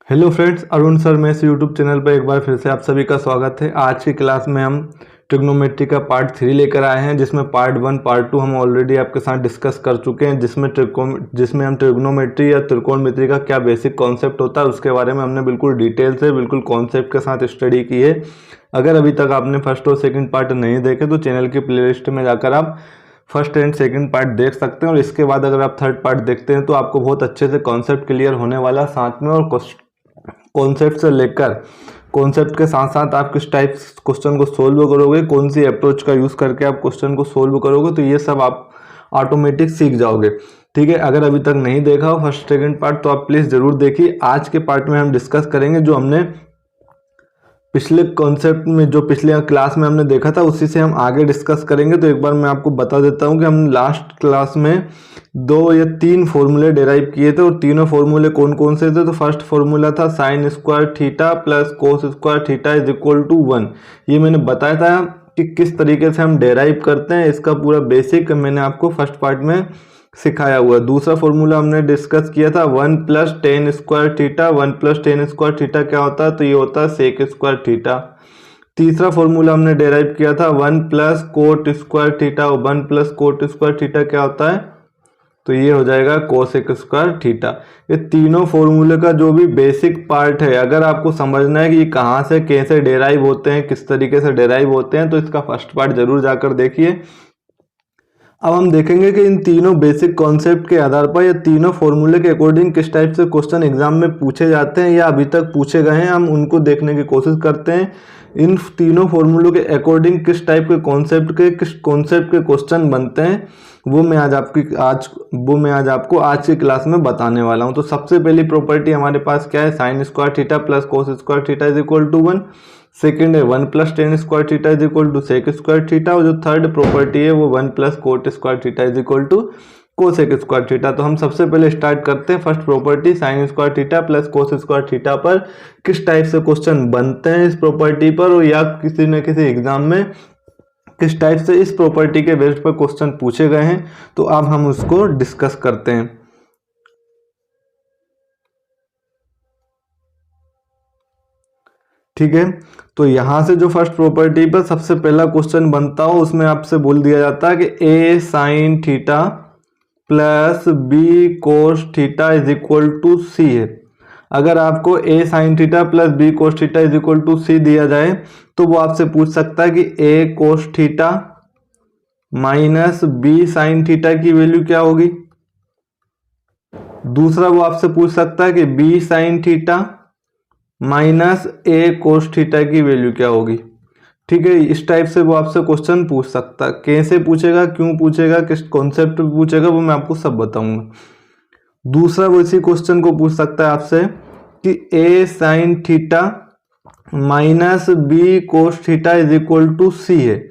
Hello friends, Arun sir में इस YouTube channel पर एक बार फिर से आप सभी का स्वागत है। आज की क्लास में हम ट्रिग्नोमेट्री का पार्ट 3 लेकर आए हैं, जिसमें पार्ट 1 पार्ट 2 हम ऑलरेडी आपके साथ डिस्कस कर चुके हैं, जिसमें हम ट्रिग्नोमेट्री या त्रिकोणमिति का क्या बेसिक कॉन्सेप्ट होता है उसके बारे में हमने बिल्कुल डिटेल से बिल्कुल कॉन्सेप्ट के साथ स्टडी की है। अगर अभी तक आपने फर्स्ट और सेकेंड पार्ट नहीं देखे तो चैनल की प्लेलिस्ट में जाकर आप फर्स्ट एंड सेकंड पार्ट देख सकते हैं, और इसके बाद अगर आप थर्ड पार्ट देखते हैं तो आपको बहुत अच्छे से कॉन्सेप्ट क्लियर होने वाला साथ में। और कॉन्सेप्ट से लेकर कॉन्सेप्ट के साथ साथ आप किस टाइप क्वेश्चन को सोल्व करोगे, कौन सी अप्रोच का यूज़ करके आप क्वेश्चन को सोल्व करोगे, तो ये सब आप ऑटोमेटिक सीख जाओगे। ठीक है, अगर अभी तक नहीं देखा हो फर्स्ट सेकंड पार्ट तो आप प्लीज़ ज़रूर देखिए। आज के पार्ट में हम डिस्कस करेंगे जो हमने पिछले कॉन्सेप्ट में, जो पिछले क्लास में हमने देखा था उसी से हम आगे डिस्कस करेंगे। तो एक बार मैं आपको बता देता हूँ कि हम लास्ट क्लास में 2 या 3 फॉर्मूले डेराइव किए थे, और तीनों फॉर्मूले कौन कौन से थे। तो फर्स्ट फॉर्मूला था sine square theta plus cos square theta is equal to 1। ये मैंने बताया था कि किस तरीके से हम डेराइव करते हैं, इसका पूरा बेसिक मैंने आपको फर्स्ट पार्ट में सिखाया हुआ है। दूसरा फॉर्मूला हमने डिस्कस किया था 1 plus tan square theta. 1 plus tan square theta क्या होता है, तो ये होता है सेक स्क्वायर थीटा। तीसरा फॉर्मूला हमने डेराइव किया था 1 plus cot square theta. 1 plus cot square theta क्या होता है, तो ये हो जाएगा कोसेक स्क्वायर थीटा। ये तीनों फॉर्मूले का जो भी बेसिक पार्ट है, अगर आपको समझना है कि कहाँ से कैसे डेराइव होते हैं, किस तरीके से डेराइव होते हैं, तो इसका फर्स्ट पार्ट जरूर जाकर देखिए। अब हम देखेंगे कि इन तीनों बेसिक कॉन्सेप्ट के आधार पर या तीनों फॉर्मूले के अकॉर्डिंग किस टाइप से क्वेश्चन एग्जाम में पूछे जाते हैं या अभी तक पूछे गए हैं, हम उनको देखने की कोशिश करते हैं। इन तीनों फॉर्मूलों के अकॉर्डिंग किस टाइप के किस कॉन्सेप्ट के क्वेश्चन बनते हैं, वो मैं आज आपको आज की क्लास में बताने वाला हूँ। तो सबसे पहली प्रॉपर्टी हमारे पास क्या है, sine square theta plus cos square theta is equal to 1। Second है 1 plus tan square theta is equal to sec square theta, और जो थर्ड प्रॉपर्टी है वो 1 plus cot square theta is equal to cosec square theta. तो हम सबसे पहले start करते हैं first property sine square theta plus cos square theta पर किस टाइप से क्वेश्चन बनते हैं इस प्रॉपर्टी पर, और या किसी न किसी एग्जाम में किस टाइप से इस प्रॉपर्टी के बेस पर क्वेश्चन पूछे गए हैं। तो अब हम उसको डिस्कस करते हैं। ठीक है, तो यहां से जो फर्स्ट प्रॉपर्टी पर सबसे पहला क्वेश्चन बनता हो उसमें आपसे बोल दिया जाता है कि a sine theta plus B cos theta is equal to c है। अगर आपको a sine theta plus B cos theta is equal to c दिया जाए तो वो आपसे पूछ सकता है कि a cos theta minus B sine theta की वैल्यू क्या होगी। दूसरा वो आपसे पूछ सकता है कि b sine theta minus a cos theta की वैल्यू क्या होगी। ठीक है, इस टाइप से वो आपसे क्वेश्चन पूछ सकता है। कैसे पूछेगा, क्यों पूछेगा, किस कॉन्सेप्ट पे पूछेगा, वो मैं आपको सब बताऊंगा। दूसरा वो इसी क्वेश्चन को पूछ सकता है आपसे कि a sine theta minus b cos theta is equal to c है।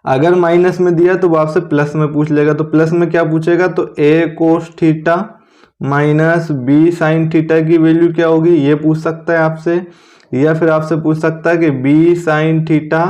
अगर माइनस में दिया तो वो आपसे प्लस में पूछ लेगा। तो प्लस में क्या पूछेगा, तो a cos theta minus B sine theta की वैल्यू क्या होगी, ये पूछ सकता है आपसे। या फिर आपसे पूछ सकता है कि b sine theta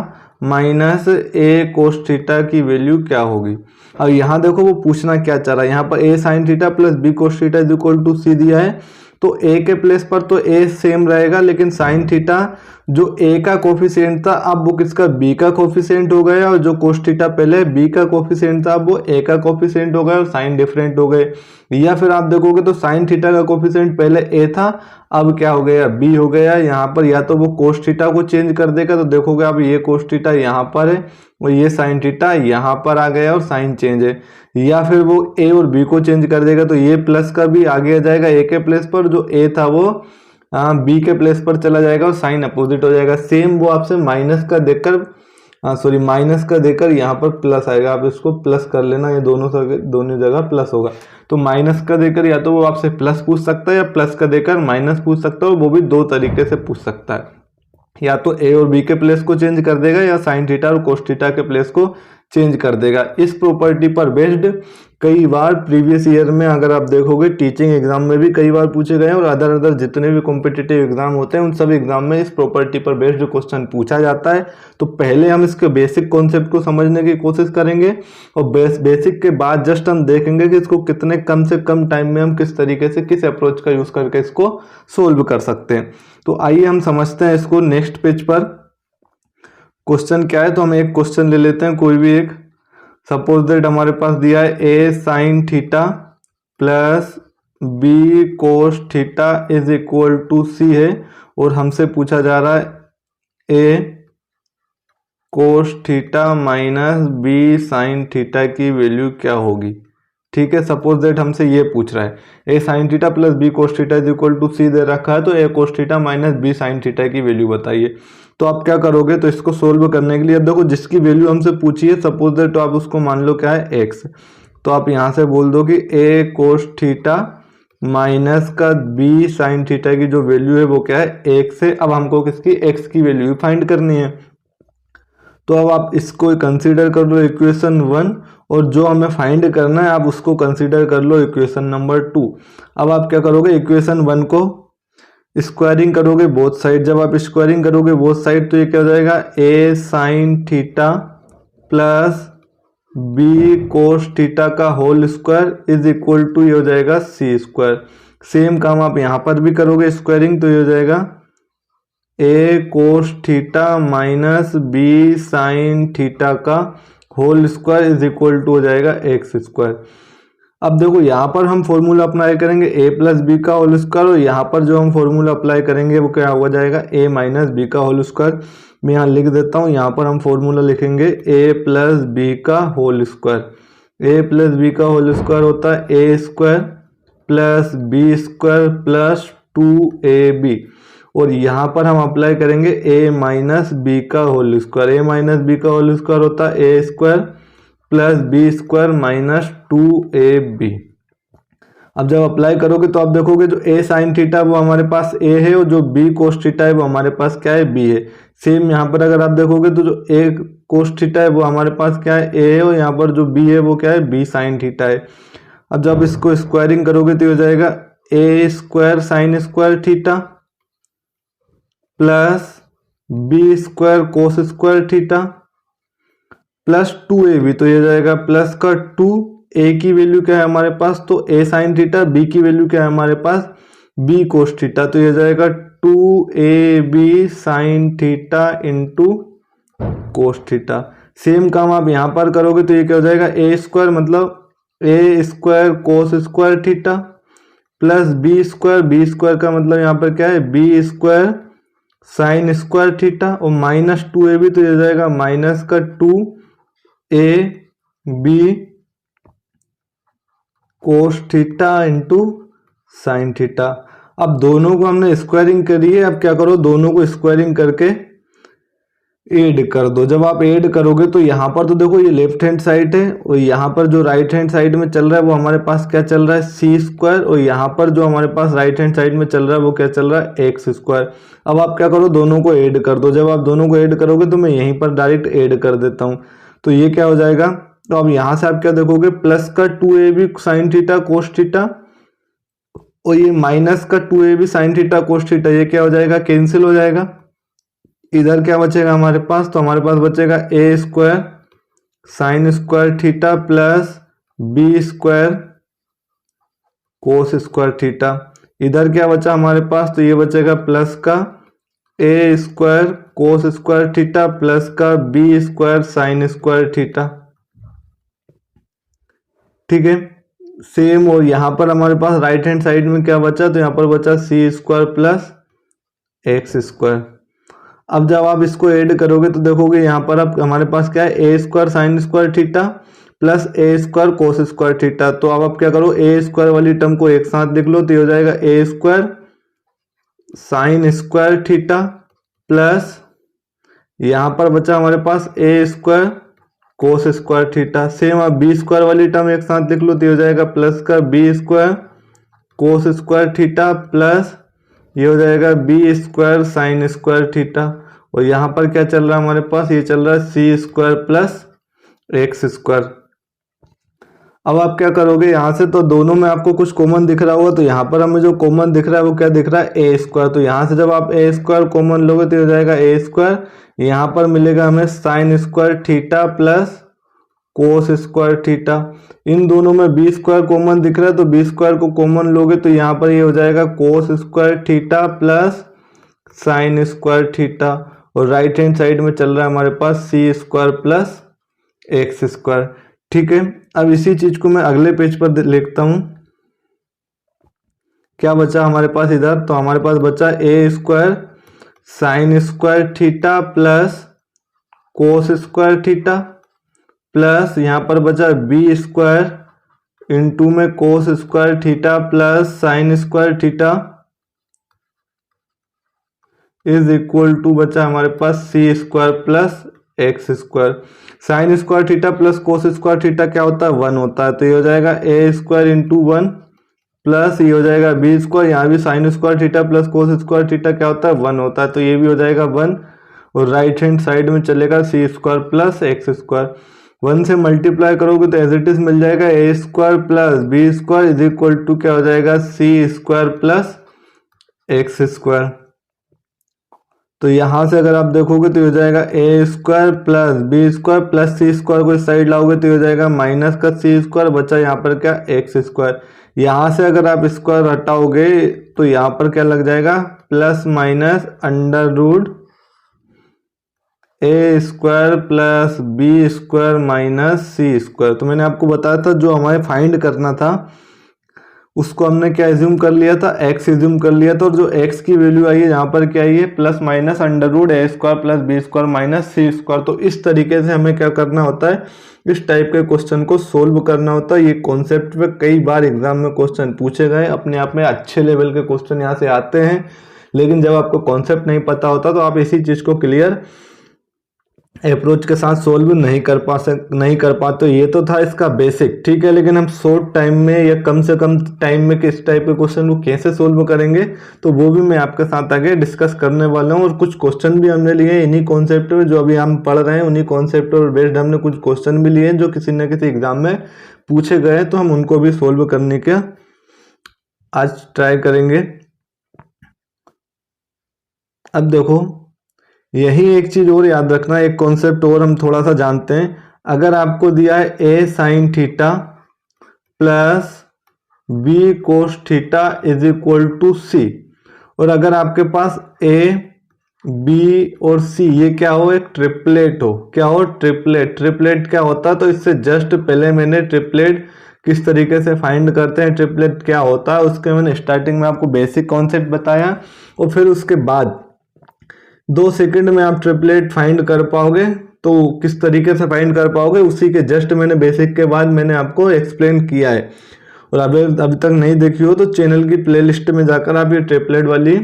minus a cos theta की वैल्यू क्या होगी। अब यहाँ देखो वो पूछना क्या चाह रहा है, यहाँ पर a sine theta plus B cos theta is equal to c दिया है, तो ए के प्लेस पर तो ए सेम रहेगा, लेकिन साइन थीटा जो ए का कोफिशिएंट था अब वो किसका, बी का कोफिशिएंट हो गया, और जो कोस थीटा पहले बी का कोफिशिएंट था अब वो ए का कोफिशिएंट हो गया, और साइन डिफरेंट हो गए। या फिर आप देखोगे तो साइन थीटा का कोफिशिएंट पहले ए था, अब क्या हो गया, बी हो गया। यहाँ पर या तो वो कोस थीटा को चेंज कर देगा, तो देखोगे अब ये कोस थीटा यहाँ पर है और ये साइन थीटा यहाँ पर आ गया और साइन चेंज है। या फिर वो ए और बी को चेंज कर देगा, तो ये प्लस का भी आगे आ जाएगा ए के प्लेस पर, जो ए था वो बी के प्लेस पर चला जाएगा और साइन अपोजिट हो जाएगा। सेम वो आपसे माइनस का देकर यहाँ पर प्लस आएगा, आप इसको प्लस कर लेना, ये दोनों जगह प्लस होगा। तो माइनस का देकर या तो वो आपसे प्लस पूछ सकता है या प्लस का देकर माइनस पूछ सकता है, और वो भी 2 तरीके से पूछ सकता है। या तो ए और बी के प्लेस को चेंज कर देगा या साइन थीटा और कोस थीटा के प्लेस को चेंज कर देगा। इस प्रॉपर्टी पर बेस्ड कई बार प्रीवियस ईयर में अगर आप देखोगे टीचिंग एग्जाम में भी कई बार पूछे गए हैं, और अदर जितने भी कॉम्पिटिटिव एग्जाम होते हैं उन सब एग्जाम में इस प्रॉपर्टी पर बेस्ड क्वेश्चन पूछा जाता है। तो पहले हम इसके बेसिक कॉन्सेप्ट को समझने की कोशिश करेंगे, और बेसिक के बाद जस्ट हम देखेंगे कि इसको कितने कम से कम टाइम में हम किस तरीके से किस अप्रोच का यूज करके इसको सोल्व कर सकते हैं। तो आइए हम समझते हैं इसको। नेक्स्ट पेज पर क्वेश्चन क्या है, तो हम एक क्वेश्चन ले लेते हैं कोई भी एक। सपोज दैट हमारे पास दिया है a sine theta plus B cos theta is equal to c है, और हमसे पूछा जा रहा है a cos theta minus B sine theta की वैल्यू क्या होगी। ठीक है, सपोज दैट हमसे ये पूछ रहा है a sine theta plus B cos theta is equal to c दे रखा है, तो a cos theta minus B sine theta की वैल्यू बताइए। तो आप क्या करोगे, तो इसको सोल्व करने के लिए अब देखो जिसकी वैल्यू हमसे पूछी है सपोज दैट, तो आप उसको मान लो क्या है एक्स, तो आप यहाँ से बोल दो कि ए कोस थीटा माइनस का बी साइन थीटा की जो वैल्यू है वो क्या है एक्स है। अब हमको किसकी एक्स की वैल्यू फाइंड करनी है, तो अब आप इसको कंसीडर कर लो इक्वेशन 1, और जो हमें फाइंड करना है आप उसको कंसीडर कर लो इक्वेशन नंबर 2। अब आप क्या करोगे, इक्वेशन 1 को स्क्वायरिंग करोगे बोथ साइड। जब आप स्क्वायरिंग करोगे बोथ साइड तो ये क्या हो जाएगा a sine theta plus B cos theta का whole square is equal to ये हो जाएगा सी स्क्वायर। सेम काम आप यहाँ पर भी करोगे स्क्वायरिंग, तो ये हो जाएगा a cos theta minus B sine theta का whole square is equal to हो जाएगा एक्स स्क्वायर। अब देखो यहाँ पर हम फॉर्मूला अप्लाई करेंगे ए प्लस बी का होल स्क्वायर, और यहाँ पर जो हम फॉर्मूला अप्लाई करेंगे वो क्या हो जाएगा ए माइनस बी का होल स्क्वायर। मैं यहाँ लिख देता हूँ, यहाँ पर हम फॉर्मूला लिखेंगे ए प्लस बी का whole square. A plus b का होल स्क्वायर होता है a square plus B square plus 2ab, और यहाँ पर हम अप्लाई करेंगे ए माइनस बी का whole square. A minus b का होल स्क्वायर होता है a square plus B square minus 2ab। अब जब अप्लाई करोगे तो आप देखोगे जो ए साइन थीटा वो हमारे पास ए है, और जो बी कोस थीटा है वो हमारे पास क्या है बी है। सेम यहाँ पर अगर आप देखोगे तो जो ए कोस थीटा है वो हमारे पास क्या है ए है, और यहाँ पर जो बी है वो क्या है बी साइन थीटा है। अब जब इसको स्क्वायरिंग करोगे तो हो जाएगा a square sine square theta plus B square cos square theta plus 2ab, तो ये जाएगा प्लस का 2, ए की वैल्यू क्या है हमारे पास, तो ए साइन थीटा, बी की वैल्यू क्या है हमारे पास बी कोस थीटा, तो ये जाएगा 2ab sine theta into cos theta. Same काम आप यहाँ पर करोगे तो ये क्या हो जाएगा ए स्क्वायर मतलब a square cos square theta plus B square का मतलब यहाँ पर क्या है b square sine square theta, और माइनस 2ab, तो ये जाएगा माइनस का 2ab cos theta into sine theta. अब दोनों को हमने स्क्वायरिंग करी है, अब क्या करो दोनों को स्क्वायरिंग करके ऐड कर दो। जब आप ऐड करोगे तो यहाँ पर तो देखो ये लेफ्ट हैंड साइड है, और यहाँ पर जो राइट हैंड साइड में चल रहा है वो हमारे पास क्या चल रहा है सी स्क्वायर, और यहाँ पर जो हमारे पास राइट हैंड साइड में चल रहा है वो क्या चल रहा है एक्स स्क्वायर। अब आप क्या करो दोनों को ऐड कर दो। जब आप दोनों को ऐड करोगे तो मैं यहीं पर डायरेक्ट ऐड कर देता हूँ, तो ये क्या हो जाएगा, तो अब यहाँ से आप क्या देखोगे प्लस का 2ab sine theta cos theta, और ये माइनस का 2ab sine theta cos theta, ये क्या हो जाएगा कैंसिल हो जाएगा। इधर क्या बचेगा हमारे पास, तो हमारे पास बचेगा a square sine square theta plus B square cos square theta. इधर क्या बचा हमारे पास, तो ये बचेगा प्लस का a square cos square theta plus का B square sine square theta. ठीक है, सेम, और यहां पर हमारे पास राइट हैंड साइड में क्या बचा, तो यहां पर बचा सी स्क्वायर प्लस एक्स स्क्वायर। अब जब आप इसको ऐड करोगे तो देखोगे यहाँ पर अब हमारे पास क्या है a square sine square theta plus a square cos square theta. तो अब आप क्या करो ए स्क्वायर वाली टर्म को एक साथ लिख लो, तो ये हो जाएगा a square sine square theta plus यहाँ पर बचा हमारे पास a square cos square theta. Same आप बी स्क्वायर वाली टर्म एक साथ लिख लो, तो ये हो जाएगा प्लस का B square cos square theta plus ये हो जाएगा B square sine square theta, और यहाँ पर क्या चल रहा है हमारे पास, ये चल रहा है सी स्क्वायर प्लस एक्स स्क्वायर। अब आप क्या करोगे, यहाँ से तो दोनों में आपको कुछ कॉमन दिख रहा होगा, तो यहाँ पर हमें जो कॉमन दिख रहा है वो क्या दिख रहा है, ए स्क्वायर। तो यहाँ से जब आप ए स्क्वायर कॉमन लोगे तो हो जाएगा ए स्क्वायर, यहाँ पर मिलेगा हमें sine square theta plus cos square theta. इन दोनों में बी स्क्वायर कॉमन दिख रहा है, तो बी स्क्वायर को कॉमन लोगे तो यहाँ पर ये हो जाएगा कोस square theta plus sine square theta. और राइट हैंड साइड में चल रहा है हमारे पास c square plus x square. ठीक है, अब इसी चीज को मैं अगले पेज पर लिखता हूं। क्या बचा हमारे पास इधर, तो हमारे पास बचा a square sine square theta plus cos square theta plus यहाँ पर बचा बी स्क्वायर इंटू में cos square theta plus sine square theta is equal to बचा हमारे पास c square plus x square. Sine square theta plus cos square theta क्या होता है, 1 होता है, तो ये हो जाएगा ए स्क्वायर इंटू 1 प्लस ये हो जाएगा बी स्क्वायर, यहाँ भी sign square theta plus cos square theta क्या होता है, 1 होता है, तो ये भी हो जाएगा 1। और राइट हैंड साइड में चलेगा सी स्क्वायर प्लस एक्स स्क्वायर। 1 से मल्टीप्लाई करोगे तो एज इट इज मिल जाएगा a square plus B square is equal to क्या हो जाएगा, c square plus x square. तो यहां से अगर आप देखोगे तो हो जाएगा a square plus B square plus c square को इस साइड लाओगे तो हो जाएगा माइनस का सी स्क्वायर, बचा यहाँ पर क्या एक्स स्क्वायर। यहां से अगर आप स्क्वायर हटाओगे तो यहाँ पर क्या लग जाएगा, प्लस माइनस अंडर रूट ए square plus B square minus सी स्क्वायर। तो मैंने आपको बताया था जो हमें फाइंड करना था उसको हमने क्या एज्यूम कर लिया था, x एज्यूम कर लिया था, और जो x की वैल्यू आई है यहाँ पर क्या आई है, प्लस माइनस अंडर रूट ए square plus B square minus सी स्क्वायर। तो इस तरीके से हमें क्या करना होता है, इस टाइप के क्वेश्चन को सोल्व करना होता है। ये कॉन्सेप्ट पे कई बार एग्जाम में क्वेश्चन पूछे गए, अपने आप में अच्छे लेवल के क्वेश्चन यहाँ से आते हैं, लेकिन जब आपको कॉन्सेप्ट नहीं पता होता तो आप इसी चीज को क्लियर अप्रोच के साथ सोल्व नहीं कर पाते। तो ये तो था इसका बेसिक, ठीक है, लेकिन हम शॉर्ट टाइम में या कम से कम टाइम में किस टाइप के क्वेश्चन को कैसे सोल्व करेंगे तो वो भी मैं आपके साथ आगे डिस्कस करने वाला हूँ। और कुछ क्वेश्चन भी हमने लिए इन्हीं कॉन्सेप्ट पे जो अभी हम पढ़ रहे हैं, उन्हीं कॉन्सेप्ट पर बेस्ड हमने कुछ क्वेश्चन भी लिए जो किसी न किसी एग्जाम में पूछे गए, तो हम उनको भी सोल्व करने का आज ट्राई करेंगे। अब देखो, यही एक चीज और याद रखना, एक कॉन्सेप्ट और हम थोड़ा सा जानते हैं। अगर आपको दिया है a sine theta plus B cos theta is equal to c, और अगर आपके पास ए बी और सी ये क्या हो, एक ट्रिपलेट हो, क्या हो, ट्रिपलेट। ट्रिपलेट क्या होता है, तो इससे जस्ट पहले मैंने ट्रिपलेट किस तरीके से फाइंड करते हैं, ट्रिपलेट क्या होता है, उसके मैंने स्टार्टिंग में आपको बेसिक कॉन्सेप्ट बताया, और फिर उसके बाद 2 सेकंड में आप ट्रिपलेट फाइंड कर पाओगे। तो किस तरीके से फाइंड कर पाओगे, उसी के जस्ट मैंने बेसिक के बाद मैंने आपको एक्सप्लेन किया है। और अभी तक नहीं देखी हो तो चैनल की प्लेलिस्ट में जाकर आप ये ट्रिपलेट वाली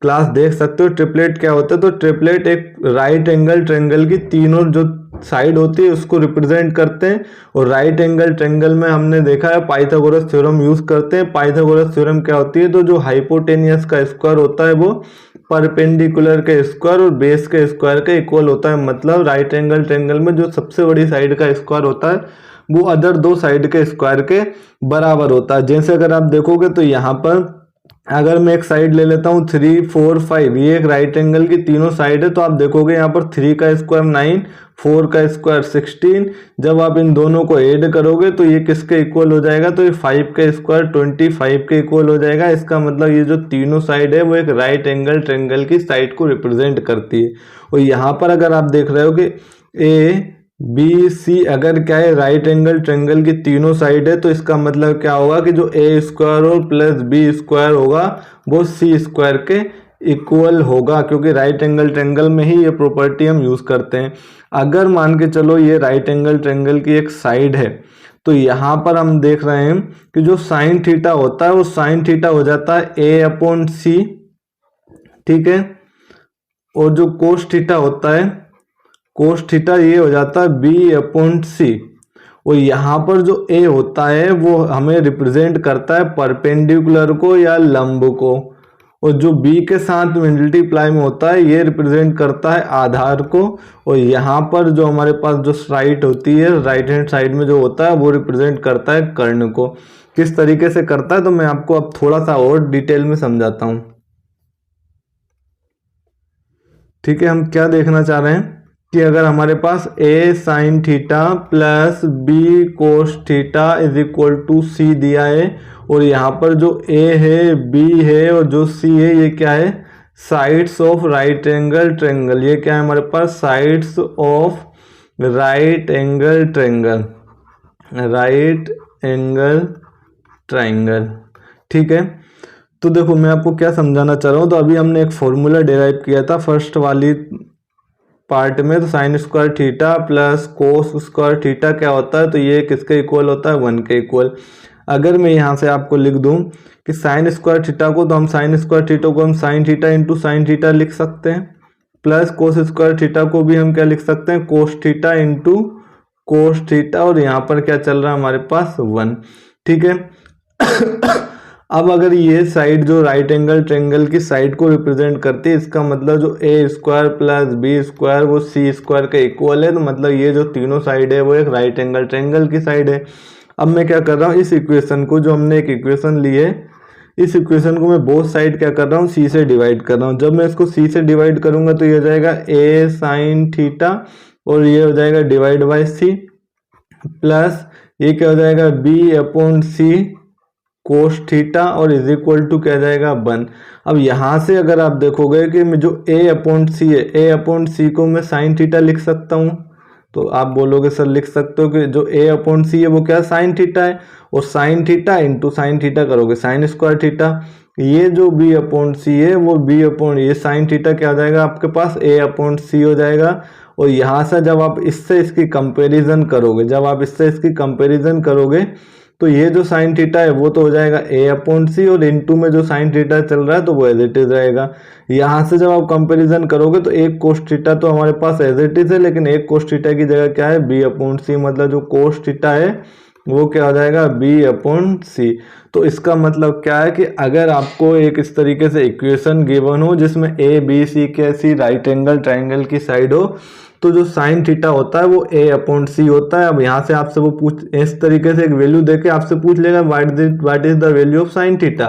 क्लास देख सकते हो। ट्रिपलेट क्या होता है, तो ट्रिपलेट एक राइट एंगल ट्रायंगल की तीनों जो साइड होती है उसको रिप्रेजेंट करते हैं। और राइट एंगल ट्रायंगल में हमने देखा है पाइथागोरस थ्योरम यूज करते हैं। पाइथागोरस थ्योरम क्या होती है, तो जो हाइपोटेनियस का स्क्वायर होता है वो परपेंडिकुलर के स्क्वायर और बेस के स्क्वायर के इक्वल होता है। मतलब राइट एंगल ट्रायंगल में जो सबसे बड़ी साइड का स्क्वायर होता है वो अदर 2 साइड के स्क्वायर के बराबर होता है। जैसे अगर आप देखोगे तो यहाँ पर अगर मैं एक साइड ले लेता हूँ 3, 4, 5, ये एक राइट एंगल की तीनों साइड है, तो आप देखोगे यहाँ पर 3 का स्क्वायर 9, 4 का स्क्वायर 16। जब आप इन दोनों को ऐड करोगे तो ये किसके इक्वल हो जाएगा, तो ये 5 का स्क्वायर 25 के इक्वल हो जाएगा। इसका मतलब ये जो तीनों साइड है वो एक राइट एंगल ट्रायंगल की साइड को रिप्रेजेंट करती है। और यहाँ पर अगर आप देख रहे हो कि ए बी सी अगर क्या है राइट एंगल ट्रायंगल की तीनों साइड है, तो इसका मतलब क्या होगा कि जो ए स्क्वायर और प्लस बी स्क्वायर होगा वो सी स्क्वायर के इक्वल होगा, क्योंकि राइट एंगल ट्रायंगल में ही ये प्रॉपर्टी हम यूज करते हैं। अगर मान के चलो ये राइट एंगल ट्रायंगल की एक साइड है, तो यहाँ पर हम देख रहे हैं कि जो साइन थीटा होता है वो साइन थीटा हो जाता है ए अपॉन सी, ठीक है, और जो कोस थीटा होता है कोस थीटा ये हो जाता है बी अपॉन सी। और यहाँ पर जो ए होता है वो हमें रिप्रेजेंट करता है परपेंडिकुलर को या लंब को, और जो b के साथ मल्टीप्लाई में होता है ये रिप्रेजेंट करता है आधार को, और यहाँ पर जो हमारे पास जो साइड होती है राइट हैंड साइड में जो होता है वो रिप्रेजेंट करता है कर्ण को। किस तरीके से करता है तो मैं आपको अब थोड़ा सा और डिटेल में समझाता हूँ। ठीक है, हम क्या देखना चाह रहे हैं कि अगर हमारे पास a sine theta plus b cos theta is equal to c दिया है, और यहाँ पर जो a है b है और जो c है ये क्या है, sides of right angle triangle. ये क्या है हमारे पास, sides of right angle triangle, right angle triangle. ठीक है, तो देखो मैं आपको क्या समझाना चाह रहा हूँ। तो अभी हमने एक फॉर्मूला डेराइव किया था फर्स्ट वाली पार्ट में, तो sine square theta plus cos square theta क्या होता है, तो ये किसके इक्वल होता है, 1 के इक्वल। अगर मैं यहाँ से आपको लिख दूँ कि साइन स्क्वायर थीटा को, तो हम साइन स्क्वायर थीटा को हम sine theta into sine theta लिख सकते हैं, प्लस कोस स्क्वायर थीटा को भी हम क्या लिख सकते हैं, कोस थीटा इंटू कोस थीटा, और यहाँ पर क्या चल रहा है हमारे पास 1। ठीक है अब अगर ये साइड जो राइट एंगल ट्रायंगल की साइड को रिप्रेजेंट करती है, इसका मतलब जो a square plus B square वो c स्क्वायर के इक्वल है, तो मतलब ये जो तीनों साइड है वो एक राइट एंगल ट्रायंगल की साइड है। अब मैं क्या कर रहा हूँ, इस इक्वेशन को जो हमने एक इक्वेशन ली है, इस इक्वेशन को मैं बोथ साइड क्या कर रहा हूँ, c से डिवाइड कर रहा हूँ। जब मैं इसको c से डिवाइड करूंगा तो ये हो जाएगा a साइन थीटा, और ये हो जाएगा डिवाइड बाई c, प्लस ये क्या हो जाएगा b upon c cos theta, और इज इक्वल टू क्या जाएगा 1। अब यहाँ से अगर आप देखोगे कि मैं जो a अपॉन सी है, a अपॉन सी को मैं साइन थीटा लिख सकता हूँ, तो आप बोलोगे सर लिख सकते हो कि जो a अपॉन सी है वो क्या साइन थीटा है, और sine theta into sine theta करोगे साइन स्क्वायर थीटा। ये जो b अपॉन सी है वो b अपॉन ये साइन थीटा क्या हो जाएगा आपके पास, a अपॉन सी हो जाएगा। और यहाँ से जब आप इससे इसकी कंपेरिजन करोगे, जब आप इससे इसकी कंपेरिजन करोगे तो ये जो साइन थीटा है वो तो हो जाएगा a अपॉन सी, और इनटू में जो साइन थीटा चल रहा है तो वो एज इट इज रहेगा। यहाँ से जब आप कंपैरिजन करोगे तो एक कोस थीटा तो हमारे पास एज इट इज है, लेकिन एक कोस थीटा की जगह क्या है, b अपॉन सी, मतलब जो कोस थीटा है वो क्या हो जाएगा, b अपॉन सी। तो इसका मतलब क्या है कि अगर आपको एक इस तरीके से इक्वेशन गिवन हो जिसमें a b c कैसी राइट एंगल ट्रायंगल की साइड हो, तो जो साइन थीटा होता है वो a अपॉन सी होता है। अब यहाँ से आपसे वो पूछ इस तरीके से एक वैल्यू देके आपसे पूछ लेगा what is the value of sine theta,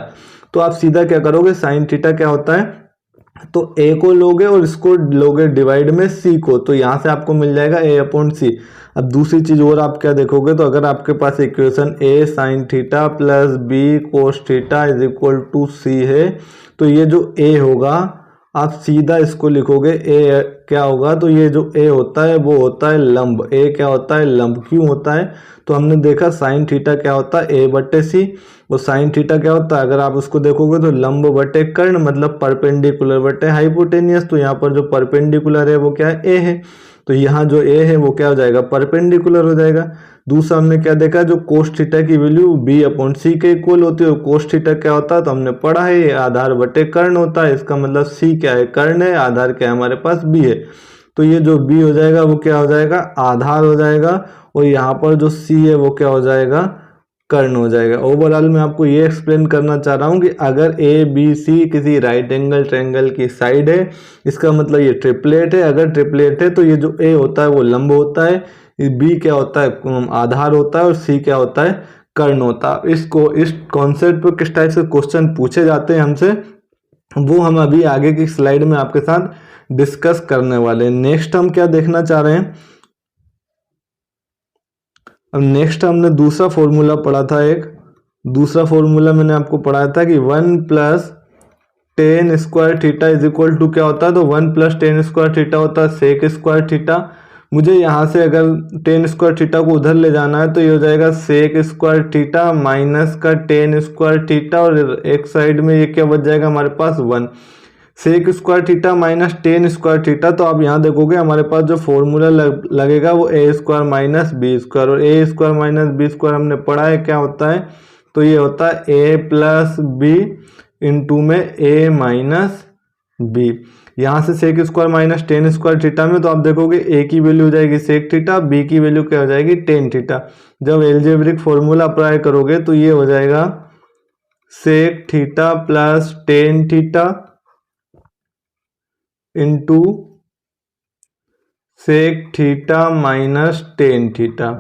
तो आप सीधा क्या करोगे, साइन थीटा क्या होता है, तो a को लोगे और इसको लोगे डिवाइड में c को, तो यहाँ से आपको मिल जाएगा a अपॉन सी। अब दूसरी चीज और आप क्या देखोगे, तो अगर आपके पास equation a sine theta plus b cos theta is equal to c है, तो ये जो a होगा आप सीधा इसको लिखोगे a क्या होगा, तो ये जो a होता है वो होता है लंब। a क्या होता है, लंब। क्यों होता है, तो हमने देखा साइन थीटा क्या होता है a बटे सी, और साइन थीटा क्या होता है, अगर आप उसको देखोगे तो लंब बटे कर्ण, मतलब परपेंडिकुलर बटे हाइपोटेनियस। तो यहाँ पर जो परपेंडिकुलर है वो क्या है, a है, तो यहाँ जो a है वो क्या हो जाएगा, परपेंडिकुलर हो जाएगा। दूसरा हमने क्या देखा, जो कोस थीटा की वैल्यू b अपॉन सी के इक्वल होती है, कोस थीटा क्या होता है तो हमने पढ़ा है, ये आधार बटे कर्ण होता है। इसका मतलब c क्या है, कर्ण है, आधार क्या है हमारे पास b है, तो ये जो b हो जाएगा वो क्या हो जाएगा, आधार हो जाएगा, और यहाँ पर जो c है वो क्या हो जाएगा, कर्ण हो जाएगा। ओवरऑल मैं आपको ये एक्सप्लेन करना चाह रहा हूँ कि अगर a b c किसी राइट एंगल ट्रायंगल की साइड है, इसका मतलब ये ट्रिपलेट है। अगर ट्रिपलेट है तो ये जो a होता है वो लंब होता है, b क्या होता है, आधार होता है, और c क्या होता है, कर्ण होता है। इसको इस कॉन्सेप्ट पर किस टाइप से क्वेश्चन पूछे जाते हैं हमसे, वो हम अभी आगे की स्लाइड में आपके साथ डिस्कस करने वाले हैं। नेक्स्ट हम क्या देखना चाह रहे हैं, अब नेक्स्ट हमने दूसरा फॉर्मूला पढ़ा था, एक दूसरा फॉर्मूला मैंने आपको पढ़ाया था कि 1 plus tan square theta is equal to क्या होता है, तो 1 प्लस टेन स्क्वायर थीटा होता है सेक स्क्वायर थीटा। मुझे यहाँ से अगर टेन स्क्वायर थीटा को उधर ले जाना है तो ये हो जाएगा सेक स्क्वायर थीटा माइनस का टेन स्क्वायर थीटा, और एक साइड में ये क्या बच जाएगा हमारे पास 1, sec square theta minus tan square theta. तो आप यहाँ देखोगे हमारे पास जो फॉर्मूला लगेगा वो ए स्क्वायर माइनस बी स्क्वायर, और ए स्क्वायर माइनस बी स्क्वायर हमने पढ़ा है क्या होता है, तो ये होता है ए प्लस बी इंटू में ए माइनस बी। यहाँ से sec square minus tan square theta में तो आप देखोगे ए की वैल्यू हो जाएगी सेक थीटा, बी की वैल्यू क्या हो जाएगी टेन थीटा। जब एलजेब्रिक फॉर्मूला अप्लाई करोगे तो ये हो जाएगा sec theta plus tan theta into sec theta minus tan theta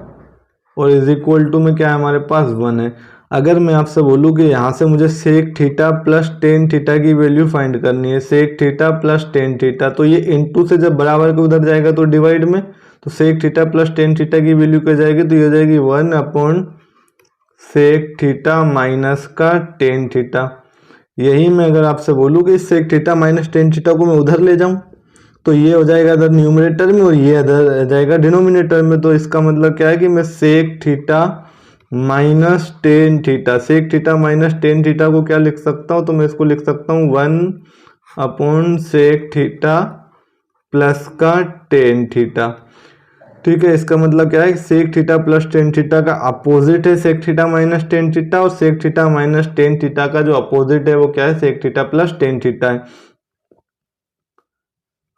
और इज इक्वल टू में क्या है हमारे पास 1 है। अगर मैं आपसे बोलूँ कि यहाँ से मुझे sec theta plus tan theta की वैल्यू फाइंड करनी है, sec theta plus tan theta, तो ये इनटू से जब बराबर के उधर जाएगा तो डिवाइड में, तो sec theta plus tan theta की वैल्यू क्या जाएगी, तो ये हो जाएगी 1 अपॉन सेक थीटा माइनस का टेन थीटा। यही मैं अगर आपसे बोलूँ कि sec theta minus tan theta को मैं उधर ले जाऊँ तो ये हो जाएगा इधर न्यूमरेटर में और ये इधर जाएगा डिनोमिनेटर में। तो इसका मतलब क्या है कि मैं sec theta minus tan theta, sec theta minus tan theta को क्या लिख सकता हूँ, तो मैं इसको लिख सकता हूँ 1 अपॉन सेक थीटा प्लस का टेन थीटा। ठीक है, इसका मतलब क्या है कि sec theta plus tan theta का अपोजिट है sec theta minus tan theta, और sec theta minus tan theta का जो अपोजिट है वो क्या है, sec theta plus tan theta है।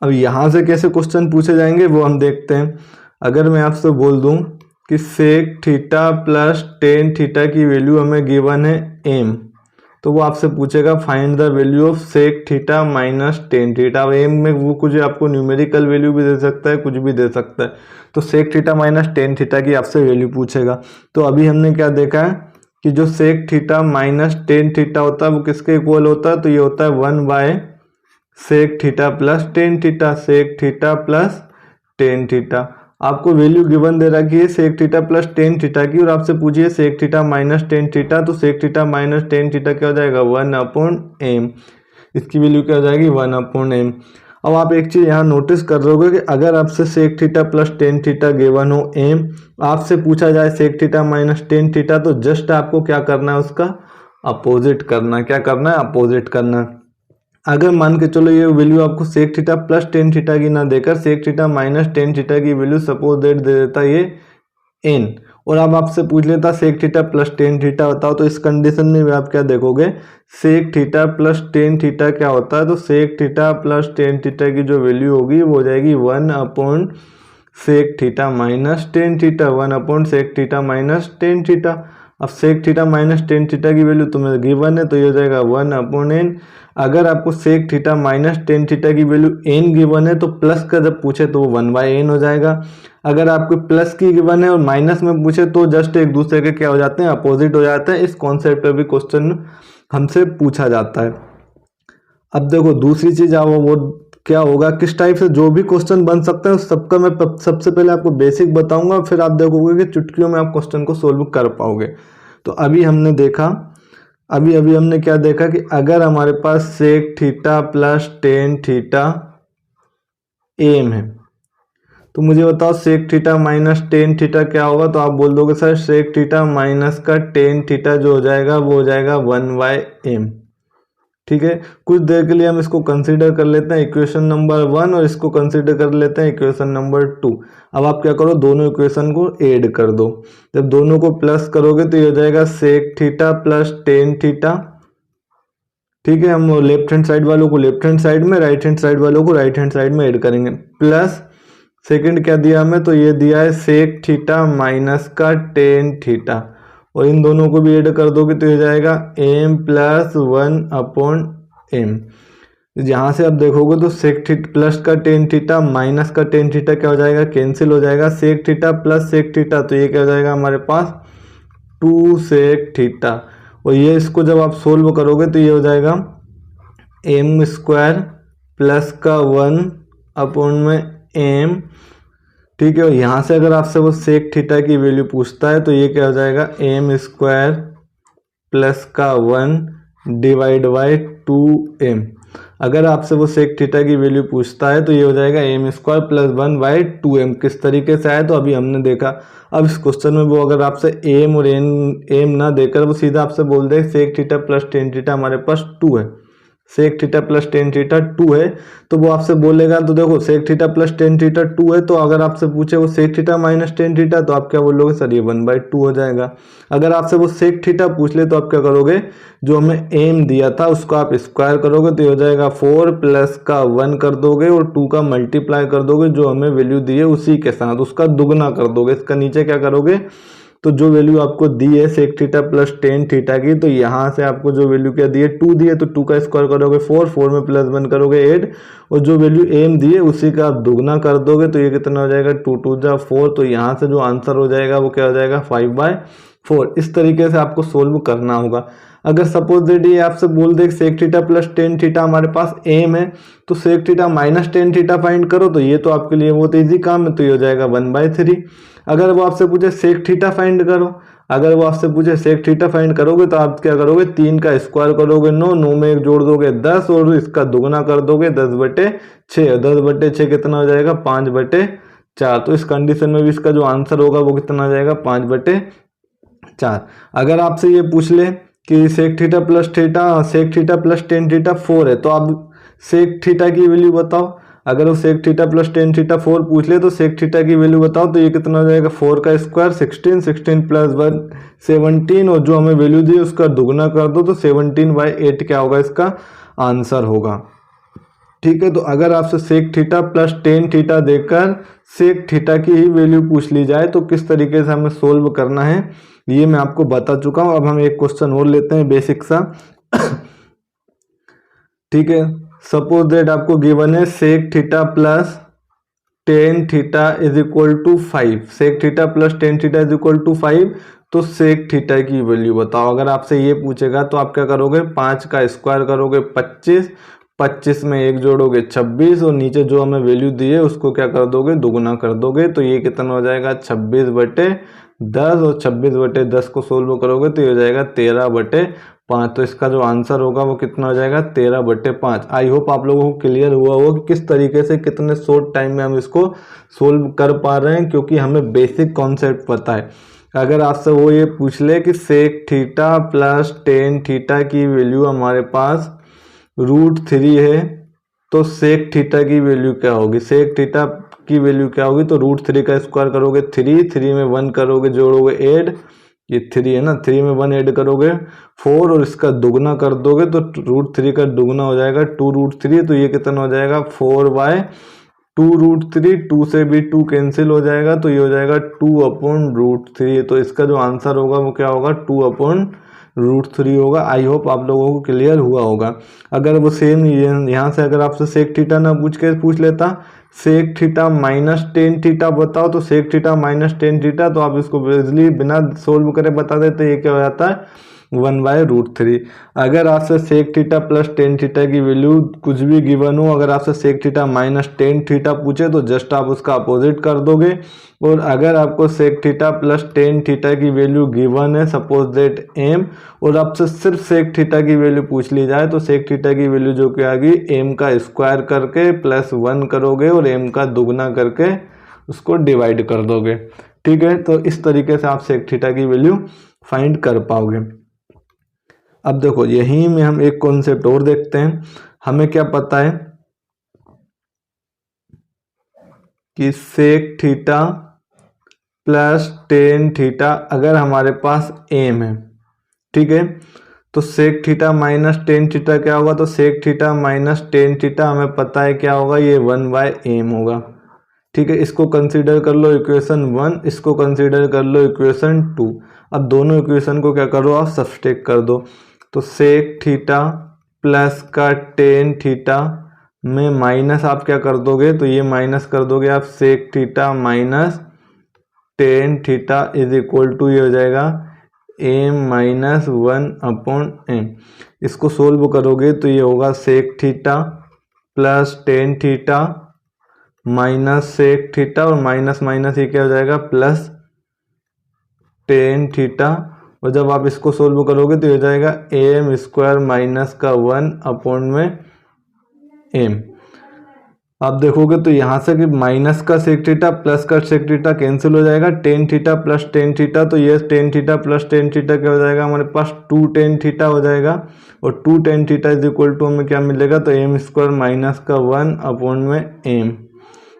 अब यहां से कैसे क्वेश्चन पूछे जाएंगे वो हम देखते हैं। अगर मैं आपसे बोल दूं कि sec theta plus tan theta की वैल्यू हमें गिवन है एम, तो वो आपसे पूछेगा find the value of sec theta minus tan theta. अब एम में वो कुछ आपको न्यूमेरिकल वैल्यू भी दे सकता है, कुछ भी दे सकता है। तो sec theta minus tan theta की आपसे वैल्यू पूछेगा। तो अभी हमने क्या देखा है कि जो sec theta minus tan theta होता है वो किसके इक्वल होता है, तो ये होता है 1 by sec theta plus tan theta, sec theta plus tan theta. आपको वैल्यू गिवन दे रखी है sec theta plus tan theta की और आपसे पूछिए sec theta minus tan theta, तो sec theta minus tan theta क्या हो जाएगा 1 अपॉन एम, इसकी वैल्यू क्या हो जाएगी 1 अपॉन एम। अब आप एक चीज यहाँ नोटिस कर रहे कि अगर आपसे sec theta plus tan theta given हो एम, आपसे पूछा जाए sec theta minus tan theta, तो जस्ट आपको क्या करना है, उसका अपोजिट करना है। क्या करना है, अपोजिट करना है। अगर मान के चलो ये वैल्यू आपको sec theta plus tan theta की ना देकर sec theta minus tan theta की वैल्यू सपोज दे देता ये एन, और अब आपसे पूछ लेता sec theta plus tan theta बताओ, तो इस कंडीशन में भी आप क्या देखोगे, sec theta plus tan theta क्या होता है, तो sec theta plus tan theta की जो वैल्यू होगी वो हो जाएगी 1 upon sec theta minus tan theta, 1 upon sec theta minus tan theta. अब sec theta minus tan theta की वैल्यू तुम्हें गिवन है तो ये हो जाएगा 1 अपॉन एन। अगर आपको sec theta minus tan theta की वैल्यू एन गिवन है तो प्लस का जब पूछे तो वो 1 बाय एन हो जाएगा। अगर आपको प्लस की गिवन है और माइनस में पूछे तो जस्ट एक दूसरे के क्या हो जाते हैं, अपोजिट हो जाते हैं। इस कॉन्सेप्ट पे भी क्वेश्चन हमसे पूछा जाता है। अब देखो दूसरी चीज आओ वो क्या होगा, किस टाइप से जो भी क्वेश्चन बन सकते हैं सबका मैं सबसे पहले आपको बेसिक बताऊंगा, फिर आप देखोगे कि चुटकियों में आप क्वेश्चन को सोल्व कर पाओगे। तो अभी हमने देखा, अभी हमने क्या देखा कि अगर हमारे पास sec theta plus tan theta m है, तो मुझे बताओ sec theta minus tan theta क्या होगा, तो आप बोल दोगे सर सेक थीटा माइनस का टेन थीटा जो हो जाएगा वो हो जाएगा 1 बाय एम। ठीक है, कुछ देर के लिए हम इसको कंसीडर कर लेते हैं इक्वेशन नंबर 1 और इसको कंसीडर कर लेते हैं इक्वेशन नंबर 2। अब आप क्या करो, दोनों इक्वेशन को ऐड कर दो। जब दोनों को प्लस करोगे तो ये हो जाएगा sec theta plus tan theta. ठीक है, हम लेफ्ट हैंड साइड वालों को लेफ्ट हैंड साइड में, राइट हैंड साइड वालों को राइट हैंड साइड में ऐड करेंगे। प्लस सेकंड क्या दिया हमें, तो ये दिया है सेक थीटा माइनस का टेन थीटा, और इन दोनों को भी ऐड कर दोगे तो ये जाएगा एम प्लस 1 अपॉन एम। यहाँ से आप देखोगे तो सेक थीटा प्लस का टेन थीटा माइनस का टेन थीटा क्या हो जाएगा, कैंसिल हो जाएगा। Sec theta plus sec theta, तो ये क्या हो जाएगा हमारे पास 2 सेक थीटा, और ये इसको जब आप सोल्व करोगे तो ये हो जाएगा एम स्क्वायर प्लस का 1 अपॉन में एम। ठीक है, और यहाँ से अगर आपसे वो सेक थीटा की वैल्यू पूछता है तो ये क्या हो जाएगा एम स्क्वायर प्लस का 1 डिवाइड बाई 2m। अगर आपसे वो सेक थीटा की वैल्यू पूछता है तो ये हो जाएगा M square plus 1 by 2m। किस तरीके से आया तो अभी हमने देखा। अब इस क्वेश्चन में वो अगर आपसे एम और एम ना देकर वो सीधा आपसे बोल दे sec theta plus tan theta हमारे पास 2 है, sec theta plus tan theta 2 है, तो वो आपसे बोलेगा, तो देखो sec theta plus tan theta 2 है, तो अगर आपसे पूछे वो sec theta minus tan theta तो आप क्या बोलोगे, सर ये 1 बाई 2 हो जाएगा। अगर आपसे वो सेक थीटा पूछ ले तो आप क्या करोगे, जो हमें एम दिया था उसको आप स्क्वायर करोगे तो ये हो जाएगा 4 प्लस का 1 कर दोगे और 2 का मल्टीप्लाई कर दोगे, जो हमें वैल्यू दी है उसी के साथ उसका दुगना कर दोगे। इसका नीचे क्या करोगे, तो जो वैल्यू आपको दी है sec theta plus tan theta की, तो यहाँ से आपको जो वैल्यू क्या दी है 2 दी है, तो 2 का स्क्वायर करोगे 4, 4 में प्लस 1 करोगे 8, और जो वैल्यू एम दी है उसी का आप दुगना कर दोगे तो ये कितना हो जाएगा 2 2 जा 4। तो यहाँ से जो आंसर हो जाएगा वो क्या हो जाएगा 5/4। इस तरीके से आपको सोल्व करना होगा। अगर सपोज दैट ये आपसे बोल दे sec theta plus tan theta हमारे पास एम है, तो sec theta minus tan theta find करो, तो ये तो आपके लिए बहुत ईजी काम है, तो ये हो जाएगा 1/3। अगर वो आपसे पूछे सेक थीटा फाइंड करो, अगर वो आपसे पूछे सेक थीटा फाइंड करोगे तो आप क्या करोगे 3 का स्क्वायर करोगे 9, 9 में 1 जोड़ दोगे 10 और इसका दुगना कर दोगे 10/6। 10/6 कितना हो जाएगा 5/4। तो इस कंडीशन में भी इसका जो आंसर होगा वो कितना आ जाएगा 5/4। अगर आपसे ये पूछ ले कि sec theta plus tan theta 4 है, तो आप सेक थीटा की वैल्यू बताओ। अगर वो sec theta plus tan theta 4 पूछ ले तो सेक थीटा की वैल्यू बताओ, तो ये कितना हो जाएगा 4 का स्क्वायर 16, 16 प्लस 1 17, और जो हमें वैल्यू दी उसका दुगना कर दो तो 17/8 क्या होगा इसका आंसर होगा। ठीक है, तो अगर आपसे sec theta plus tan theta देकर सेक थीटा की ही वैल्यू पूछ ली जाए तो किस तरीके से हमें सोल्व करना है ये मैं आपको बता चुका हूं। अब हम एक क्वेश्चन और लेते हैं बेसिक सा। ठीक है, सपोज दैट आपको गिवन है sec theta plus tan theta is equal to 5। Sec theta plus tan theta is equal to 5, तो सेक थीटा की वैल्यू बताओ। अगर आपसे ये पूछेगा तो आप क्या करोगे 5 का स्क्वायर करोगे 25, 25 में 1 जोड़ोगे 26, और नीचे जो हमें वैल्यू दी है उसको क्या कर दोगे दुगना कर दोगे, तो ये कितना हो जाएगा 26/10, और 26/10 को सोल्व करोगे तो ये हो जाएगा 13/5। तो इसका जो आंसर होगा वो कितना हो जाएगा 13/5। आई होप आप लोगों को क्लियर हुआ होगा कि किस तरीके से कितने शॉर्ट टाइम में हम इसको सोल्व कर पा रहे हैं, क्योंकि हमें बेसिक कॉन्सेप्ट पता है। अगर आपसे वो ये पूछ ले कि sec theta plus tan theta की वैल्यू हमारे पास √3 है, तो सेक थीटा की वैल्यू क्या होगी, सेक थीटा की वैल्यू क्या होगी, तो √3 का स्क्वायर करोगे 3, 3 में 1 करोगे जोड़ोगे 8, ये 3 है ना, 3 में 1 ऐड करोगे 4, और इसका दुगना कर दोगे तो √3 का दुगना हो जाएगा 2√3, तो ये कितना हो जाएगा 4/2√3। 2 से भी 2 कैंसिल हो जाएगा तो ये हो जाएगा 2/√3। तो इसका जो आंसर होगा वो क्या होगा 2/√3 होगा। आई होप आप लोगों को क्लियर हुआ होगा। अगर वो सेम यहाँ से अगर आपसे सेक थीटा ना पूछ लेता sec theta minus tan theta बताओ, तो sec theta minus tan theta तो आप इसको इजली बिना सोल्व करे बता देते, ये क्या हो जाता है 1/√3। अगर आपसे sec theta plus tan theta की वैल्यू कुछ भी गिवन हो, अगर आपसे sec theta minus tan theta पूछे तो जस्ट आप उसका अपोजिट कर दोगे, और अगर आपको sec theta plus tan theta की वैल्यू गिवन है सपोज दैट एम, और आपसे सिर्फ सेक थीटा की वैल्यू पूछ ली जाए तो सेक थीटा की वैल्यू जो क्या आएगी एम का स्क्वायर करके प्लस 1 करोगे और एम का दुगना करके उसको डिवाइड कर दोगे। ठीक है, तो इस तरीके से आप सेक थीटा की वैल्यू फाइंड कर पाओगे। अब देखो यहीं में हम एक कॉन्सेप्ट और देखते हैं। हमें क्या पता है कि sec theta plus tan theta अगर हमारे पास एम है, ठीक है, तो sec theta minus tan theta क्या होगा, तो sec theta minus tan theta हमें पता है क्या होगा, ये 1/m होगा। ठीक है, इसको कंसीडर कर लो इक्वेशन 1, इसको कंसीडर कर लो इक्वेशन 2। अब दोनों इक्वेशन को क्या करो आप सब्सट्रैक्ट कर दो, तो सेक थीटा प्लस का टेन थीटा में माइनस आप क्या कर दोगे, तो ये माइनस कर दोगे आप sec theta minus tan theta is equal to ये हो जाएगा m-1/m। इसको सोल्व करोगे तो ये होगा sec theta plus tan theta minus sec theta, और माइनस माइनस ये क्या हो जाएगा प्लस टेन थीटा, और जब आप इसको सोल्व करोगे तो ये हो जाएगा am² माइनस का 1/m। आप देखोगे तो यहाँ से कि माइनस का सेक थीटा प्लस का सेक थीटा कैंसिल हो जाएगा, tan theta plus tan theta, तो ये tan theta plus tan theta क्या हो जाएगा हमारे पास 2 टेन थीटा हो जाएगा, और 2 tan theta is equal to हमें क्या मिलेगा, तो m² माइनस का 1/m।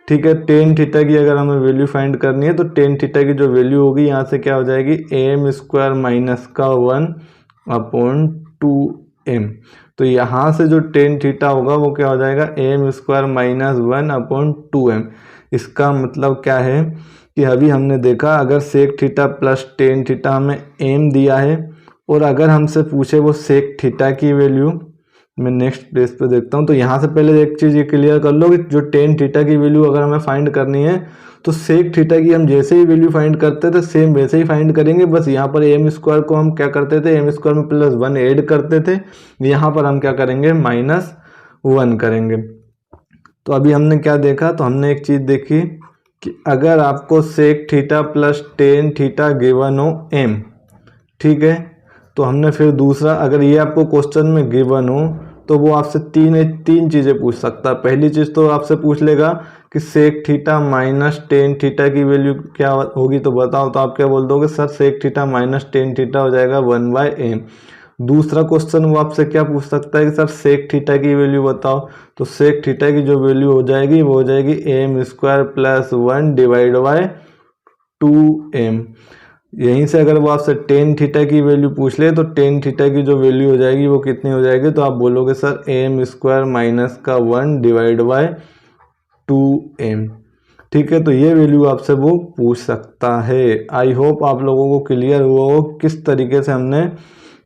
ठीक है, टेन थीटा की अगर हमें वैल्यू फाइंड करनी है तो टेन थीटा की जो वैल्यू होगी यहाँ से क्या हो जाएगी am² माइनस का 1/2m। तो यहाँ से जो टेन थीटा होगा वो क्या हो जाएगा am² माइनस 1/2m। इसका मतलब क्या है कि अभी हमने देखा अगर sec theta plus tan theta हमें एम दिया है और अगर हमसे पूछे वो सेक थीटा की वैल्यू, मैं नेक्स्ट पेज पे देखता हूँ। तो यहाँ से पहले एक चीज़ ये क्लियर कर लो कि जो टेन थीटा की वैल्यू अगर हमें फाइंड करनी है तो सेक थीटा की हम जैसे ही वैल्यू फाइंड करते थे सेम वैसे ही फाइंड करेंगे, बस यहाँ पर एम स्क्वायर को हम क्या करते थे, एम स्क्वायर में प्लस वन ऐड करते थे, यहाँ पर हम क्या करेंगे माइनस वन करेंगे। तो अभी हमने क्या देखा, तो हमने एक चीज़ देखी कि अगर आपको sec theta plus tan theta given हो एम, ठीक है, तो हमने फिर दूसरा, अगर ये आपको क्वेश्चन में गिवन हो तो वो आपसे तीन चीज़ें पूछ सकता है। पहली चीज़ तो आपसे पूछ लेगा कि sec theta minus tan theta की वैल्यू क्या होगी, तो बताओ। तो आप क्या बोल दोगे, sir sec theta minus tan theta हो जाएगा वन बाय एम। दूसरा क्वेश्चन वो आपसे क्या पूछ सकता है कि सर सेक थीटा की वैल्यू बताओ, तो सेक थीटा की जो वैल्यू हो जाएगी वो हो जाएगी M square plus one divide by two M. यहीं से अगर वो आपसे टेन थीटा की वैल्यू पूछ ले तो टेन थीटा की जो वैल्यू हो जाएगी वो कितनी हो जाएगी, तो आप बोलोगे सर एम स्क्वायर माइनस का one divide by two M. ठीक है, तो ये वैल्यू आपसे वो पूछ सकता है। आई होप आप लोगों को क्लियर हुआ हो किस तरीके से हमने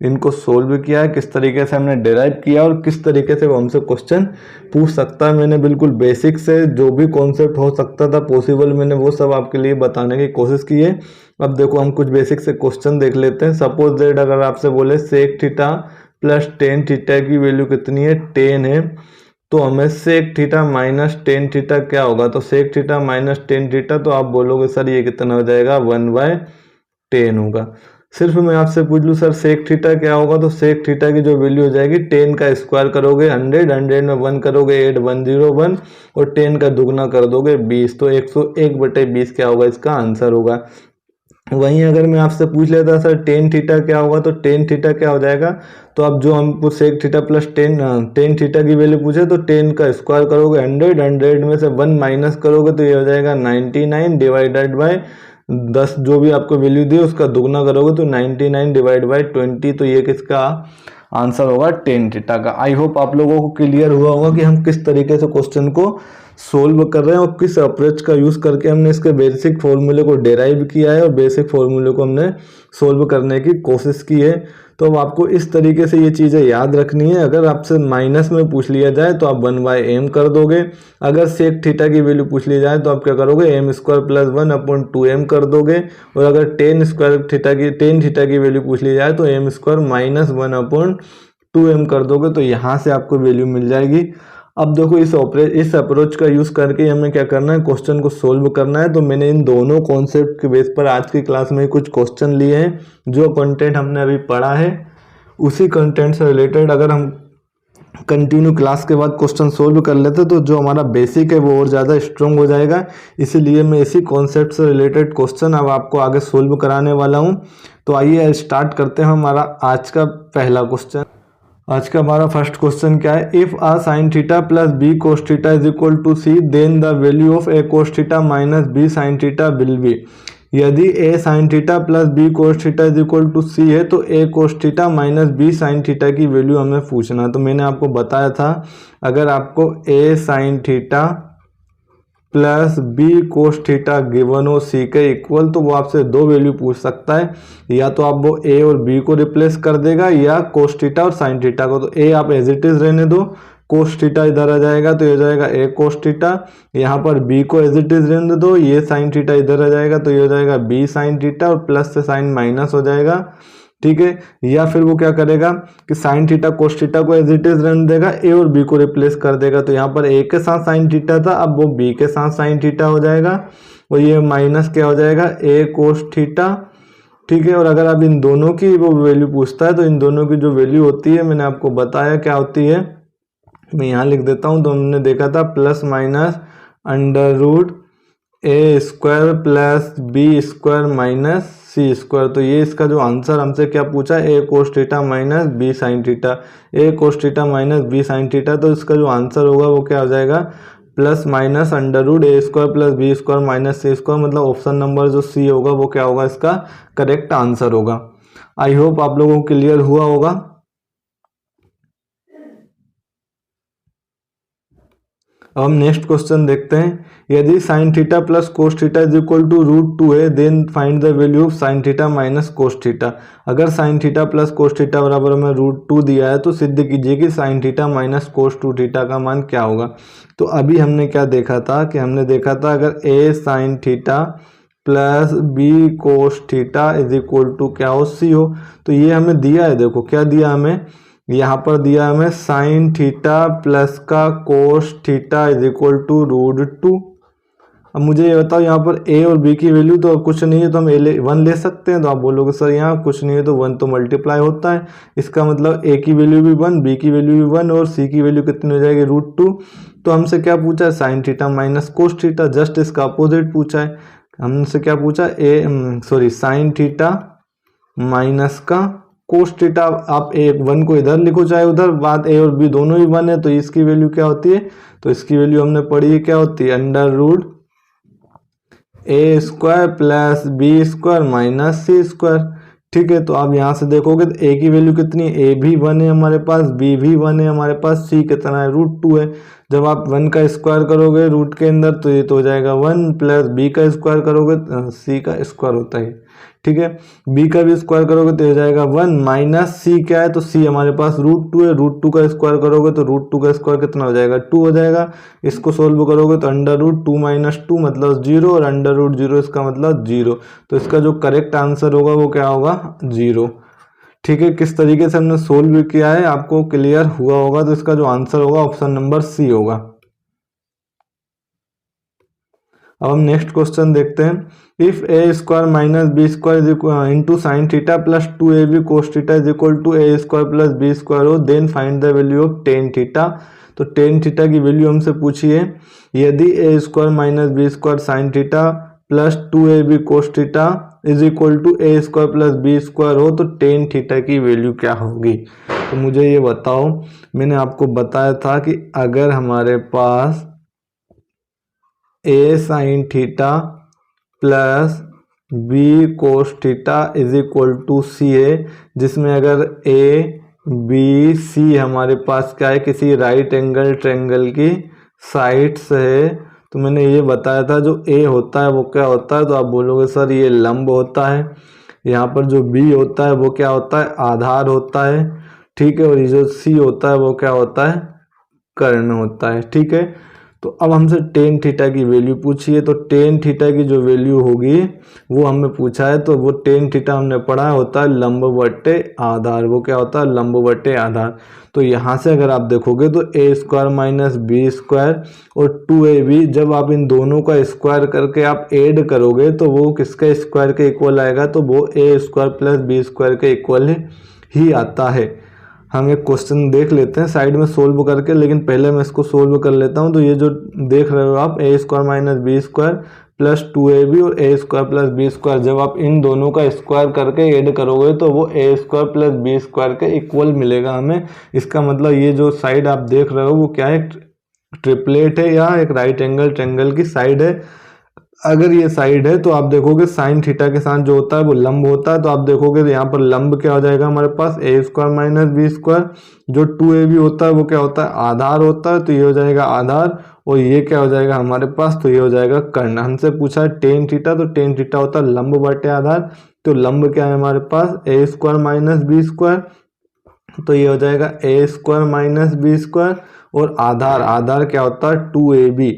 इनको सोल्व किया है, किस तरीके से हमने डिराइव किया और किस तरीके से वो हमसे क्वेश्चन पूछ सकता है। मैंने बिल्कुल बेसिक से जो भी कॉन्सेप्ट हो सकता था पॉसिबल, मैंने वो सब आपके लिए बताने की कोशिश की है। अब देखो हम कुछ बेसिक से क्वेश्चन देख लेते हैं। सपोज दैट अगर आपसे बोले sec theta plus tan theta की वैल्यू कितनी है, टेन है, तो हमें sec theta minus tan theta क्या होगा, तो sec theta minus tan theta, तो आप बोलोगे सर ये कितना हो जाएगा, वन बाय टेन होगा। सिर्फ मैं आपसे पूछ लूँ सर सेक थीटा क्या होगा, तो सेक थीटा की जो वैल्यू हो जाएगी, टेन का स्क्वायर करोगे 100, 100 में वन करोगे 8, 101 और 10 का दुगना कर दोगे 20, तो 101/20 क्या होगा, इसका आंसर होगा। वहीं अगर मैं आपसे पूछ लेता सर टेन थीटा क्या होगा, तो टेन थीटा क्या हो जाएगा, तो अब जो हमको sec theta plus tan theta की वैल्यू पूछे, तो 10 का स्क्वायर करोगे 100, 100 में से वन माइनस करोगे तो ये हो जाएगा 99 डिवाइडेड बाय 10, जो भी आपको वैल्यू दी उसका दुगना करोगे तो 99 डिवाइड बाय 20, तो ये किसका आंसर होगा, टेन थीटा का। आई होप आप लोगों को क्लियर हुआ होगा कि हम किस तरीके से क्वेश्चन को सोल्व कर रहे हैं और किस अप्रोच का यूज़ करके हमने इसके बेसिक फॉर्मूले को डेराइव किया है और बेसिक फॉर्मूले को हमने सोल्व करने की कोशिश की है। तो अब आपको इस तरीके से ये चीज़ें याद रखनी है। अगर आपसे माइनस में पूछ लिया जाए तो आप वन बाय एम कर दोगे, अगर सेक थीटा की वैल्यू पूछ ली जाए तो आप क्या करोगे, M square plus one upon two M कर दोगे, और अगर टेन थीटा की वैल्यू पूछ ली जाए तो M square minus one upon two M कर दोगे, तो यहाँ से आपको वैल्यू मिल जाएगी। अब देखो इस अप्रोच का यूज़ करके हमें क्या करना है, क्वेश्चन को सोल्व करना है। तो मैंने इन दोनों कॉन्सेप्ट के बेस पर आज की क्लास में कुछ क्वेश्चन लिए हैं। जो कंटेंट हमने अभी पढ़ा है उसी कंटेंट से रिलेटेड अगर हम कंटिन्यू क्लास के बाद क्वेश्चन सोल्व कर लेते तो जो हमारा बेसिक है वो और ज़्यादा स्ट्रॉन्ग हो जाएगा। इसीलिए मैं इसी कॉन्सेप्ट से रिलेटेड क्वेश्चन अब आपको आगे सोल्व कराने वाला हूँ। तो आइए स्टार्ट करते हैं हमारा आज का पहला क्वेश्चन। आज का हमारा फर्स्ट क्वेश्चन क्या है, if a sin theta plus B cos theta is equal to c then the value of a cos theta minus B sine theta will be. यदि a sin theta plus B cos theta is equal to c है तो a cos theta minus B sine theta की value हमें पूछना। तो मैंने आपको बताया था अगर आपको a sin theta plus B cos theta given हो सी के इक्वल, तो वो आपसे दो वैल्यू पूछ सकता है, या तो आप वो ए और बी को रिप्लेस कर देगा या कोस थीटा और साइन थीटा को। तो ए आप एज इट इज रहने दो, कोस थीटा इधर आ जाएगा तो ये हो जाएगा ए कोस थीटा, यहाँ पर बी को एज इट इज रहने दो, ये साइन थीटा इधर आ जाएगा तो ये हो जाएगा बी साइन थीटा और प्लस से साइन माइनस हो जाएगा, ठीक है। या फिर वो क्या करेगा कि साइन थीटा कोस थीटा को एज इट इज रहने देगा, ए और बी को रिप्लेस कर देगा, तो यहाँ पर ए के साथ साइन थीटा था अब वो बी के साथ साइन थीटा हो जाएगा और ये माइनस क्या हो जाएगा, ए कोस थीटा, ठीक है। और अगर आप इन दोनों की वो वैल्यू पूछता है तो इन दोनों की जो वैल्यू होती है मैंने आपको बताया क्या होती है, मैं यहाँ लिख देता हूँ। तो हमने देखा था प्लस माइनस अंडर रूट ए square plus B square minus सी स्क्वायर। तो ये इसका जो आंसर हमसे क्या पूछा, A cos theta minus B sine theta, A cos theta minus B sine theta. तो इसका जो आंसर होगा वो क्या हो जाएगा, प्लस माइनस अंडर रूट ए square plus B square minus सी स्क्वायर, मतलब ऑप्शन नंबर जो सी होगा वो क्या होगा, इसका करेक्ट आंसर होगा। आई होप आप लोगों को क्लियर हुआ होगा। अब हम नेक्स्ट क्वेश्चन देखते हैं। यदि sine theta plus cos theta is equal to √2 है then find the value of sine theta minus cos theta. अगर sine theta plus cos theta बराबर हमें √2 दिया है तो सिद्ध कीजिए कि sine theta minus cos 2 theta का मान क्या होगा। तो अभी हमने क्या देखा था कि हमने देखा था अगर a sine theta plus b cos theta is equal to क्या हो, c हो। तो ये हमें दिया है, देखो क्या दिया हमें, यहाँ पर दिया हमें साइन थीटा प्लस का cos theta is equal to √2। अब मुझे ये बताओ यहाँ पर a और b की वैल्यू तो कुछ नहीं है तो हम 1 ले सकते हैं। तो आप बोलोगे सर यहाँ कुछ नहीं है तो 1 तो मल्टीप्लाई होता है, इसका मतलब a की वैल्यू भी 1, b की वैल्यू भी 1 और c की वैल्यू कितनी हो जाएगी √2। तो हमसे क्या पूछा है, sign theta minus cos theta, just इसका अपोजिट पूछा है। हमसे क्या पूछा, साइन थीटा माइनस का कोस थीटा। आप 1 को इधर लिखो चाहे उधर, बात a और b दोनों ही 1 है तो इसकी वैल्यू क्या होती है, तो इसकी वैल्यू हमने पढ़ी है क्या होती है, √a² plus b² minus c²। ठीक है, तो आप यहाँ से देखोगे तो a की वैल्यू कितनी है, a भी 1 है हमारे पास, b भी 1 है हमारे पास, c कितना है √2 है। जब आप 1 का स्क्वायर करोगे रूट के अंदर तो ये तो हो जाएगा 1 प्लस b का स्क्वायर करोगे c का स्क्वायर होता है, ठीक है, b का भी स्क्वायर करोगे तो हो जाएगा 1 माइनस c क्या है, तो c हमारे पास √2 है, √2 का स्क्वायर करोगे तो √2 का स्क्वायर कितना हो जाएगा 2 हो जाएगा। इसको सोल्व करोगे तो √2 माइनस 2 मतलब 0 और √0 इसका मतलब 0। तो इसका जो करेक्ट आंसर होगा वो क्या होगा 0। ठीक है, किस तरीके से हमने सोल्व किया है आपको क्लियर हुआ होगा। तो इसका जो आंसर होगा ऑप्शन नंबर सी होगा। अब हम नेक्स्ट क्वेश्चन देखते हैं। If a² minus b² into sine theta plus 2ab cos theta is equal to a² plus b² हो then find the value of tan theta. तो टेन थीटा की value हमसे पूछी है। यदि a² minus b² sine theta plus 2ab cos theta is equal to a² plus b² हो तो tan theta की वैल्यू क्या होगी। तो मुझे ये बताओ, मैंने आपको बताया था कि अगर हमारे पास a sine theta plus b cos theta is equal to c है, जिसमें अगर a b c हमारे पास क्या है, किसी राइट एंगल ट्रायंगल की साइड्स है। तो मैंने ये बताया था जो a होता है वो क्या होता है, तो आप बोलोगे सर ये लंब होता है। यहाँ पर जो b होता है वो क्या होता है, आधार होता है, ठीक है, और ये जो c होता है वो क्या होता है, कर्ण होता है। ठीक है, तो अब हमसे टेन थीटा की वैल्यू पूछी है। तो टेन थीटा की जो वैल्यू होगी वो हमें पूछा है, तो वो टेन थीटा हमने पढ़ा होता है लंब बटे आधार। वो क्या होता है, लंब बटे आधार। तो यहाँ से अगर आप देखोगे तो a² माइनस b² और 2ab, जब आप इन दोनों का स्क्वायर करके आप ऐड करोगे तो वो किसके स्क्वायर के इक्वल आएगा, तो वो a² प्लस b² के इक्वल ही आता है। हम एक क्वेश्चन देख लेते हैं साइड में सोल्व करके, लेकिन पहले मैं इसको सोल्व कर लेता हूं। तो ये जो देख रहे हो आप a² minus b² plus 2ab और a² प्लस b², जब आप इन दोनों का स्क्वायर करके ऐड करोगे तो वो a² प्लस b² के इक्वल मिलेगा हमें। इसका मतलब ये जो साइड आप देख रहे हो वो क्या है, ट्रिपलेट है या एक राइट एंगल ट्रायंगल की साइड है। अगर ये साइड है तो आप देखोगे साइन थीटा के साथ जो होता है वो लंब होता है। तो आप देखोगे तो यहाँ पर लंब क्या हो जाएगा हमारे पास a² माइनस b²। जो 2ab होता है वो क्या होता है, आधार होता है, तो ये हो जाएगा आधार, और ये क्या हो जाएगा हमारे पास, तो ये हो जाएगा कर्ण। हमसे पूछा है टेन थीटा, तो टेन थीटा होता है लंब बटे आधार। तो लंब क्या है हमारे पास, a² माइनस b², तो ये हो जाएगा a² माइनस b², और आधार क्या होता है 2ab,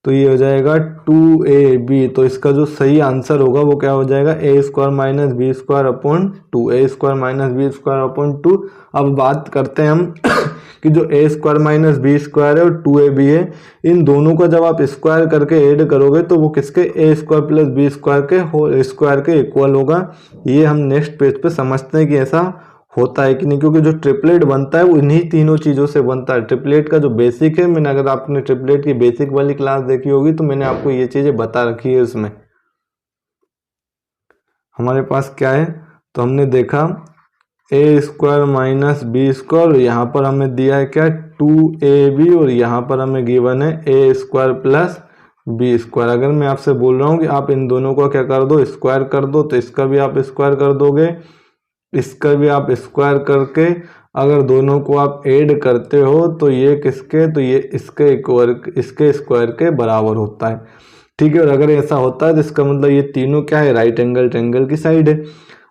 तो ये हो जाएगा 2ab। तो इसका जो सही आंसर होगा वो क्या हो जाएगा, a² minus b² upon 2, a² minus b² upon 2। अब बात करते हैं हम कि जो a² माइनस b² है और 2ab है, इन दोनों का जब आप स्क्वायर करके ऐड करोगे तो वो किसके, a² प्लस b² के होल स्क्वायर के इक्वल होगा। ये हम नेक्स्ट पेज पे समझते हैं कि ऐसा होता है कि नहीं, क्योंकि जो ट्रिपलेट बनता है वो इन्हीं तीनों चीज़ों से बनता है। ट्रिपलेट का जो बेसिक है, मैंने अगर आपने ट्रिपलेट की बेसिक वाली क्लास देखी होगी तो मैंने आपको ये चीज़ें बता रखी है। उसमें हमारे पास क्या है, तो हमने देखा a² माइनस b², यहाँ पर हमें दिया है क्या 2ab, और यहाँ पर हमें गिवन है a² प्लस b²। अगर मैं आपसे बोल रहा हूँ कि आप इन दोनों को क्या कर दो, स्क्वायर कर दो, तो इसका भी आप स्क्वायर कर दोगे, इसका भी आप स्क्वायर करके अगर दोनों को आप ऐड करते हो तो ये किसके, तो ये इसके स्क्वायर के बराबर होता है। ठीक है, और अगर ऐसा होता है तो इसका मतलब ये तीनों क्या है, राइट एंगल ट्रायंगल की साइड है।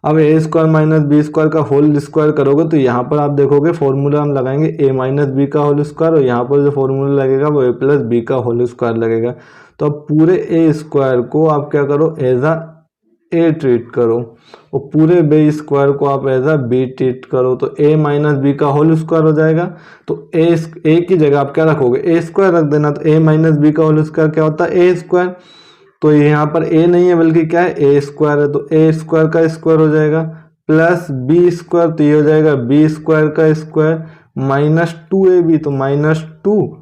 अब ए स्क्वायर माइनस बी स्क्वायर का होल स्क्वायर करोगे तो यहाँ पर आप देखोगे फॉर्मूला हम लगाएंगे ए माइनस बी का होल स्क्वायर, और यहाँ पर जो फॉर्मूला लगेगा वो ए प्लस बी का होल स्क्वायर लगेगा। तो अब पूरे ए स्क्वायर को आप क्या करो, एज आ ए ट्रीट करो, और पूरे बी स्क्वायर को आप एज आ बी ट्रीट करो, तो ए माइनस बी का होल स्क्वायर हो जाएगा। तो ए की जगह आप क्या रखोगे, ए स्क्वायर रख देना। तो ए माइनस बी का होल स्क्वायर क्या होता है, ए स्क्वायर। तो यहाँ पर ए नहीं है बल्कि क्या है, ए स्क्वायर है, तो ए स्क्वायर का स्क्वायर हो जाएगा प्लस बी स्क्वायर, तो ये हो जाएगा बी स्क्वायर का स्क्वायर माइनस 2ab, तो माइनस 2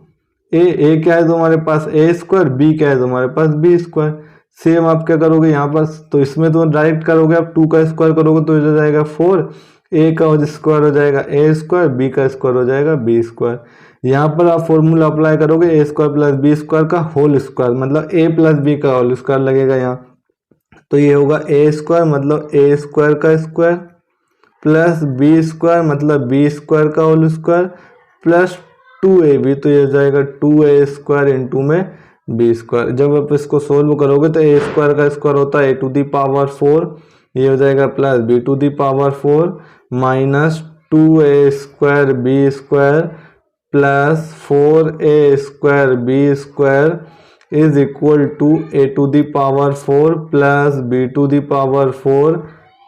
ए क्या है तुम्हारे पास, ए स्क्वायर, बी क्या है तुम्हारे पास, बी स्क्वायर। सेम आप क्या करोगे यहाँ पर, तो इसमें तो डायरेक्ट करोगे आप 2 का स्क्वायर करोगे तो हो जाएगा 4, ए का स्क्वायर हो जाएगा ए स्क्वायर, बी का स्क्वायर हो जाएगा बी स्क्वायर। यहाँ पर आप फॉर्मूला अप्लाई करोगे ए स्क्वायर प्लस बी स्क्वायर का होल स्क्वायर, मतलब ए प्लस बी का होल स्क्वायर लगेगा यहाँ। तो ये होगा ए स्क्वायर मतलब ए स्क्वायर का स्क्वायर प्लस बी स्क्वायर मतलब बी स्क्वायर का होल स्क्वायर प्लस 2ab, तो ये हो जाएगा 2a स्क्वायर इंटू में बी स्क्वायर। जब आप इसको सोल्व करोगे तो ए स्क्वायर का स्क्वायर होता है ए टू दी पावर 4, ये हो जाएगा plus b to the power 4 minus 2a square b square plus 4a square b square is equal to a to the power 4 plus b to the power 4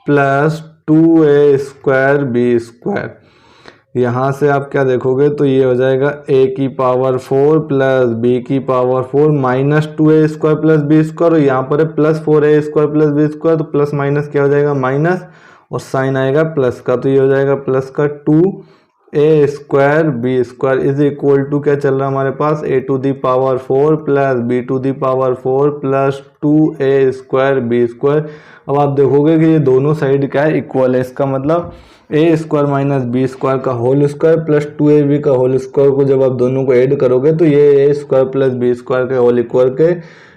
plus 2a square b square. यहाँ से आप क्या देखोगे तो ये हो जाएगा a की पावर 4 प्लस b की power 4 minus 2a square plus B square, और यहाँ पर है plus 4a square plus B square, तो प्लस माइनस क्या हो जाएगा माइनस, और साइन आएगा प्लस का, तो ये हो जाएगा प्लस का 2a square b square is equal to क्या चल रहा है हमारे पास, a to the power 4 plus b to the power 4 plus 2a square b square. अब आप देखोगे कि ये दोनों साइड क्या है, इक्वल है, इसका मतलब a square minus B square का होल स्क्वायर प्लस 2ab का होल स्क्वायर को जब आप दोनों को ऐड करोगे तो ये ए स्क्वायर प्लस बी स्क्वायर के होल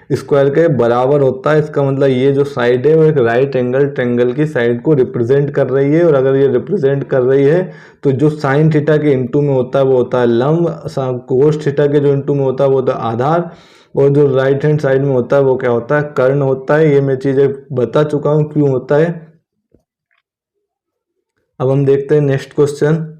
स्क्वायर के बराबर होता है। इसका मतलब ये जो साइड है वो एक राइट एंगल ट्रायंगल की साइड को रिप्रेजेंट कर रही है, और अगर ये रिप्रेजेंट कर रही है तो जो साइन थीटा के इंटू में होता है वो होता है लंब, कोस थीटा के जो इंटू में होता है वो होता है आधार, और जो राइट हैंड साइड में होता है वो क्या होता है, कर्ण होता है। ये मैं चीजें बता चुका हूँ क्यों होता है। अब हम देखते हैं नेक्स्ट क्वेश्चन।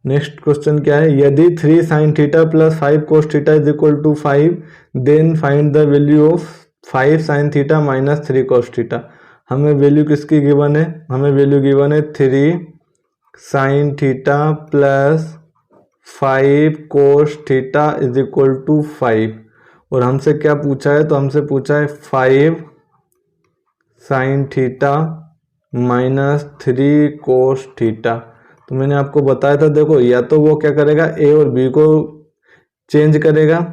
नेक्स्ट क्वेश्चन क्या है, यदि 3 sine theta plus 5 cos theta is equal to 5 then find the value of 5 sine theta minus 3 cos theta. हमें वैल्यू किसकी गिवन है, हमें वैल्यू गिवन है 3 sine theta plus 5 cos theta is equal to 5, और हमसे क्या पूछा है, तो हमसे पूछा है 5 sine theta minus 3 cos theta. तो मैंने आपको बताया था, देखो या तो वो क्या करेगा ए और बी को चेंज करेगा,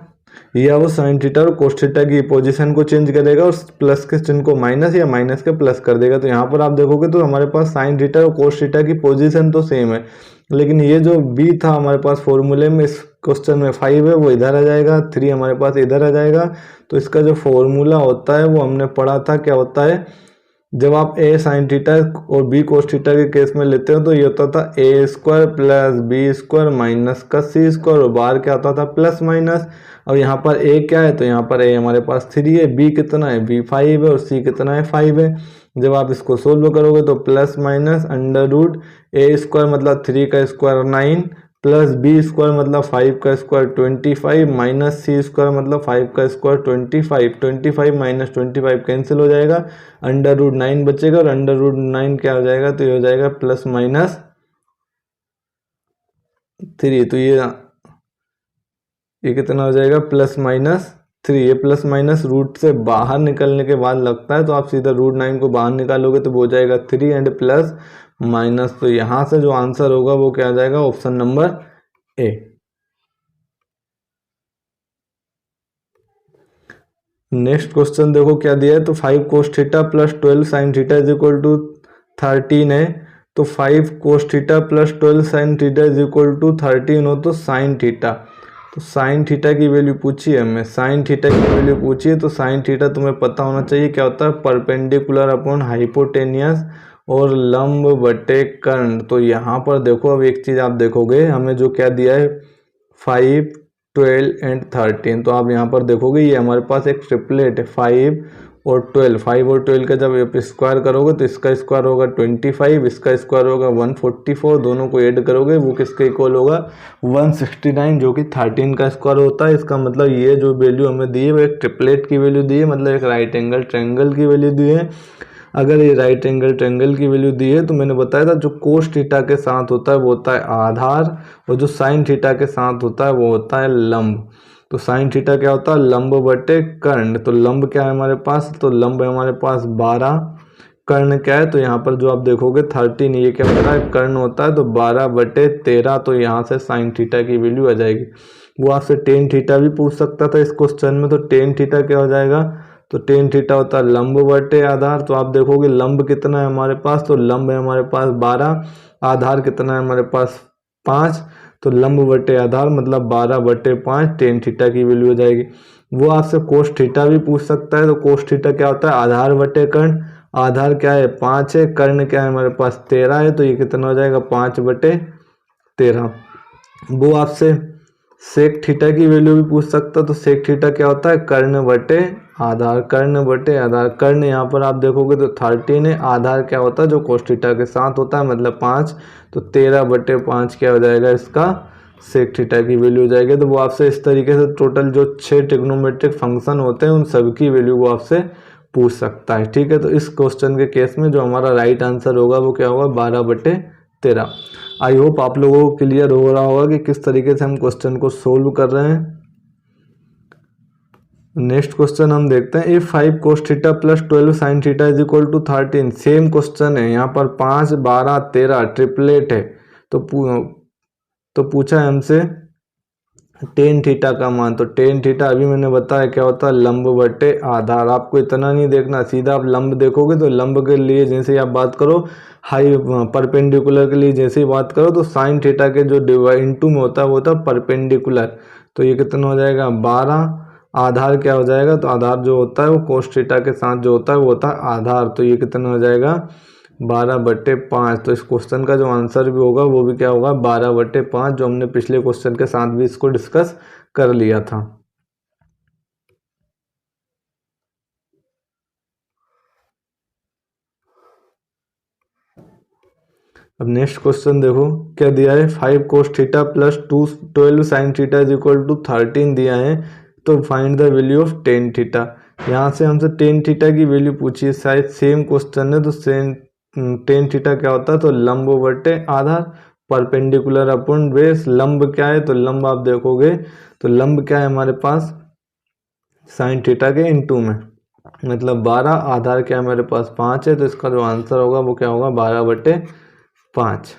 या वो साइन थीटा और कोस थीटा की पोजीशन को चेंज करेगा और प्लस के चिन्ह को माइनस या माइनस के प्लस कर देगा। तो यहाँ पर आप देखोगे तो हमारे पास साइन थीटा और कोस थीटा की पोजीशन तो सेम है, लेकिन ये जो बी था हमारे पास फॉर्मूले में, इस क्वेश्चन में 5 है वो इधर आ जाएगा, 3 हमारे पास इधर आ जाएगा। तो इसका जो फॉर्मूला होता है वो हमने पढ़ा था, क्या होता है, जब आप ए साइन थीटा और बी कोस थीटा के केस में लेते हो तो ये होता था a square plus B square minus का सी स्क्वायर, और बाहर क्या होता था प्लस माइनस। अब यहाँ पर ए क्या है, तो यहाँ पर ए हमारे पास 3 है, बी कितना है, बी 5 है, और सी कितना है 5 है। जब आप इसको सोल्व करोगे तो प्लस माइनस अंडर रूट ए स्क्वायर मतलब 3 का स्क्वायर 9 प्लस बी स्क्वायर मतलब 5 का स्क्वायर 25 माइनस सी स्क्वायर मतलब 5 का स्क्वायर 25 माइनस 25 कैंसिल हो जाएगा, अंडर रूट 9 बचेगा, और अंडर रूट 9 क्या हो जाएगा, तो ये हो जाएगा प्लस माइनस 3। तो ये कितना हो जाएगा, प्लस माइनस 3। ये प्लस माइनस रूट से बाहर निकलने के बाद लगता है, तो आप सीधा रूट 9 को बाहर निकालोगे तो वो हो जाएगा 3 एंड प्लस माइनस। तो यहाँ से जो आंसर होगा वो क्या आ जाएगा, option number A. Next question देखो क्या दिया है, तो 5 cos theta plus 12 sine theta is equal to 13 है। तो 5 cos theta plus 12 sine theta is equal to 13 हो तो साइन थीटा, तो साइन थीटा की वैल्यू पूछी है हमें, साइन थीटा की वैल्यू पूछी है, तो साइन थीटा तुम्हें पता होना चाहिए क्या होता है, परपेंडिकुलर अपॉन हाइपोटेनियस और लंब बटे कर्ण। तो यहाँ पर देखो, अब एक चीज़ आप देखोगे, हमें जो क्या दिया है 5, 12 एंड 13, तो आप यहाँ पर देखोगे ये हमारे पास एक ट्रिपलेट है 5 और 12। 5 और 12 का जब आप स्क्वायर करोगे तो इसका स्क्वायर होगा 25, इसका स्क्वायर होगा 144, दोनों को ऐड करोगे वो किसके इक्वल होगा 169, जो कि 13 का स्क्वायर होता है। इसका मतलब ये जो वैल्यू हमें दी है वो एक ट्रिपलेट की वैल्यू दी है, मतलब एक राइट एंगल ट्रायंगल की वैल्यू दी है। अगर ये राइट एंगल ट्रायंगल की वैल्यू दी है तो मैंने बताया था जो कोस थीटा के साथ होता है वो होता है आधार, और जो साइन थीटा के साथ होता है वो होता है लंब। तो साइन थीटा क्या होता है, लंब बटे कर्ण। तो लंब क्या है हमारे पास, तो लंब है हमारे पास 12, कर्ण क्या है, तो यहाँ पर जो आप देखोगे 13, ये क्या होता है कर्ण होता है, तो 12/13, तो यहाँ से साइन थीटा की वैल्यू आ जाएगी। वो आपसे टेन थीटा भी पूछ सकता था इस क्वेश्चन में, तो टेन थीटा क्या हो जाएगा, तो टेन थीटा होता है लंब बटे आधार। तो आप देखोगे लंब कितना है हमारे पास, तो लंब है हमारे पास 12, आधार कितना है हमारे पास 5, तो लंब बटे आधार मतलब 12/5 टेन थीटा की वैल्यू हो जाएगी। वो आपसे कोस थीटा भी पूछ सकता है, तो कोस थीटा क्या होता है आधार बटे कर्ण, आधार क्या है 5 है, कर्ण क्या है हमारे पास 13 है, तो ये कितना हो जाएगा 5/13। वो आपसे सेक थीटा की वैल्यू भी पूछ सकता, तो सेक थीटा क्या होता है कर्ण बटे आधार, कर्ण बटे आधार। कर्ण यहाँ पर आप देखोगे तो 13 है, आधार क्या होता है जो कोस थीटा के साथ होता है मतलब 5, तो 13/5 क्या हो जाएगा इसका सेक थीटा की वैल्यू हो जाएगी। तो वो आपसे इस तरीके से टोटल जो 6 ट्रिग्नोमेट्रिक फंक्शन होते हैं उन सबकी वैल्यू वो आपसे पूछ सकता है। ठीक है, तो इस क्वेश्चन के केस में जो हमारा राइट आंसर होगा वो क्या होगा 12/13। आई होप आप लोगों को क्लियर हो रहा होगा कि किस तरीके से हम क्वेश्चन को सोल्व कर रहे हैं। नेक्स्ट क्वेश्चन हम देखते हैं, if 5 cos theta plus 12 sin theta is equal to 13। Same question है, यहाँ पर 5, 12, 13 ट्रिपलेट है। तो पूछा है हमसे टेन थीटा का मान, तो टेन थीटा अभी मैंने बताया क्या होता है लंब बटे आधार। आपको इतना नहीं देखना, सीधा आप लंब देखोगे तो लंब के लिए जैसे ही आप बात करो, हाई परपेंडिकुलर के लिए जैसे ही बात करो, तो साइन थीटा के जो इनटू में होता है वो होता है परपेंडिकुलर। तो ये कितना हो जाएगा 12, आधार क्या हो जाएगा, तो आधार जो होता है वो कोस थीटा के साथ जो होता है वो होता है आधार, तो ये कितना हो जाएगा 12/5। तो इस क्वेश्चन का जो आंसर भी होगा वो भी क्या होगा 12/5, जो हमने पिछले क्वेश्चन के साथ भी इसको डिस्कस कर लिया था। अब नेक्स्ट क्वेश्चन देखो क्या दिया है, 5 cos theta plus 12 sin theta is equal to 13 दिया है, तो find the value of tan theta. यहाँ से हमसे टेन थीटा की वैल्यू पूछी है, शायद सेम क्वेश्चन है, तो सेम टेन थीटा क्या होता है, तो लंब बटे आधार, परपेंडिकुलर अपॉन बेस। लंब क्या है, तो लंब आप देखोगे तो लंब क्या है हमारे पास साइन थीटा के इनटू में मतलब 12, आधार क्या है हमारे पास 5 है, तो इसका जो आंसर होगा वो क्या होगा 12/5।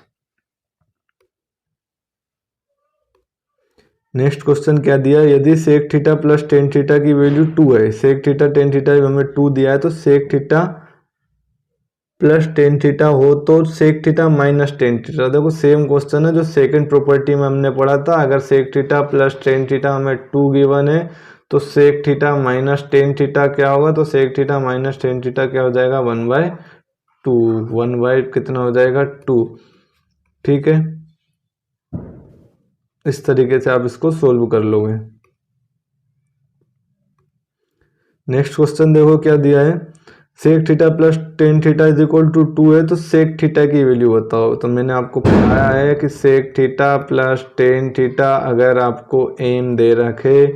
नेक्स्ट क्वेश्चन क्या दिया, यदि sec theta plus tan theta की वैल्यू 2 है, सेक थीटा टेन थीटा हमें 2 दिया है, तो sec theta plus tan theta हो तो sec theta minus tan theta. देखो सेम क्वेश्चन है जो सेकंड प्रॉपर्टी में हमने पढ़ा था, अगर sec theta plus tan theta हमें 2 गिवन है तो sec theta minus tan theta क्या होगा, तो sec theta minus tan theta क्या हो जाएगा 1/2, 1 कितना हो जाएगा 2। ठीक है, इस तरीके से आप इसको सोल्व कर लोगे। नेक्स्ट क्वेश्चन देखो क्या दिया है, sec theta plus tan theta is equal to 2 है, तो सेक थीटा की वैल्यू बताओ। तो मैंने आपको पढ़ाया है कि sec theta plus tan theta अगर आपको एम दे रखे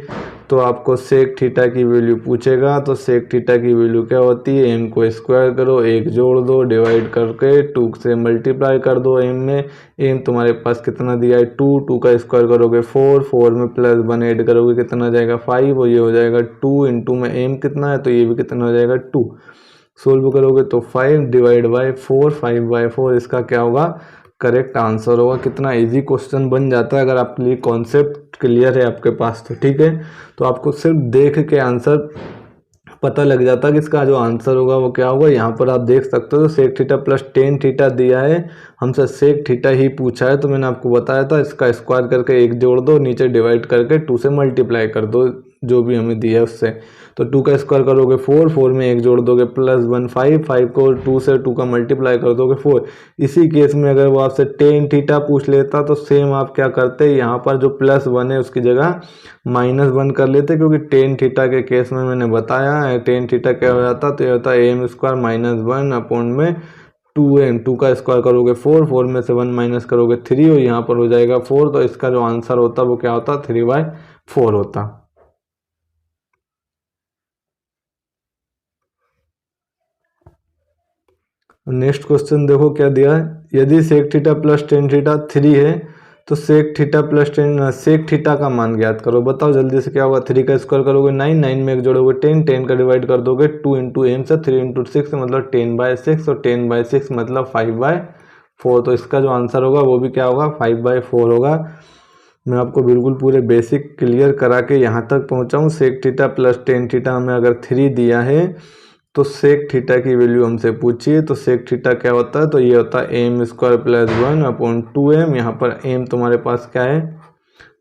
तो आपको सेक थीटा की वैल्यू पूछेगा, तो सेक थीटा की वैल्यू क्या होती है, एम को स्क्वायर करो, एक जोड़ दो, डिवाइड करके 2 से मल्टीप्लाई कर दो एम में। एम तुम्हारे पास कितना दिया है 2, 2 का स्क्वायर करोगे 4, 4 में प्लस 1 ऐड करोगे कितना आ जाएगा 5, और ये हो जाएगा 2 इंटू में एम कितना है, तो ये भी कितना हो जाएगा 2। सोल्व करोगे तो 5/4, 5/4 इसका क्या होगा करेक्ट आंसर होगा। कितना इजी क्वेश्चन बन जाता है अगर आपके लिए कॉन्सेप्ट क्लियर है आपके पास तो। ठीक है, तो आपको सिर्फ देख के आंसर पता लग जाता कि इसका जो आंसर होगा वो क्या होगा। यहाँ पर आप देख सकते हो तो sec theta plus tan theta दिया है, हमसे सेक थीटा ही पूछा है, तो मैंने आपको बताया था इसका स्क्वायर करके 1 जोड़ दो, नीचे डिवाइड करके 2 से मल्टीप्लाई कर दो जो भी हमें दिया है उससे। तो 2 का स्क्वायर करोगे 4, 4 में 1 जोड़ दोगे प्लस 1 5, 5 को 2 से 2 का मल्टीप्लाई कर दोगे 4। इसी केस में अगर वो आपसे टेन थीटा पूछ लेता तो सेम आप क्या करते, यहाँ पर जो प्लस 1 है उसकी जगह -1 कर लेते, क्योंकि टेन थीटा के केस में मैंने बताया है टेन थीटा क्या हो जाता, तो ये होता है am स्क्वायर -1 अपॉन में 2m। 2 का स्क्वायर करोगे 4, 4 में से 1 माइनस करोगे 3 और यहाँ पर हो जाएगा 4। तो इसका जो आंसर होता वो क्या होता, 3/4 होता। नेक्स्ट क्वेश्चन देखो क्या दिया है, यदि sec theta plus tan theta 3 है तो sec theta plus tan sec theta का मान ज्ञात करो। बताओ जल्दी से क्या होगा। 3 का स्क्वायर करोगे 9, 9 में 1 जोड़ोगे 10, 10 का डिवाइड कर दोगे 2 इंटू एम से, 3 इंटू 6 मतलब 10/6 और 10/6 मतलब 5/4। तो इसका जो आंसर होगा वो भी क्या होगा, 5/4 होगा। मैं आपको बिल्कुल पूरे बेसिक क्लियर करा के यहाँ तक पहुँचा हूँ। Sec theta plus tan theta हमें अगर 3 दिया है तो सेक थीटा की वैल्यू हमसे पूछिए, तो सेक थीटा क्या होता है, तो ये होता है M square plus 1 upon 2m। यहाँ पर एम तुम्हारे पास क्या है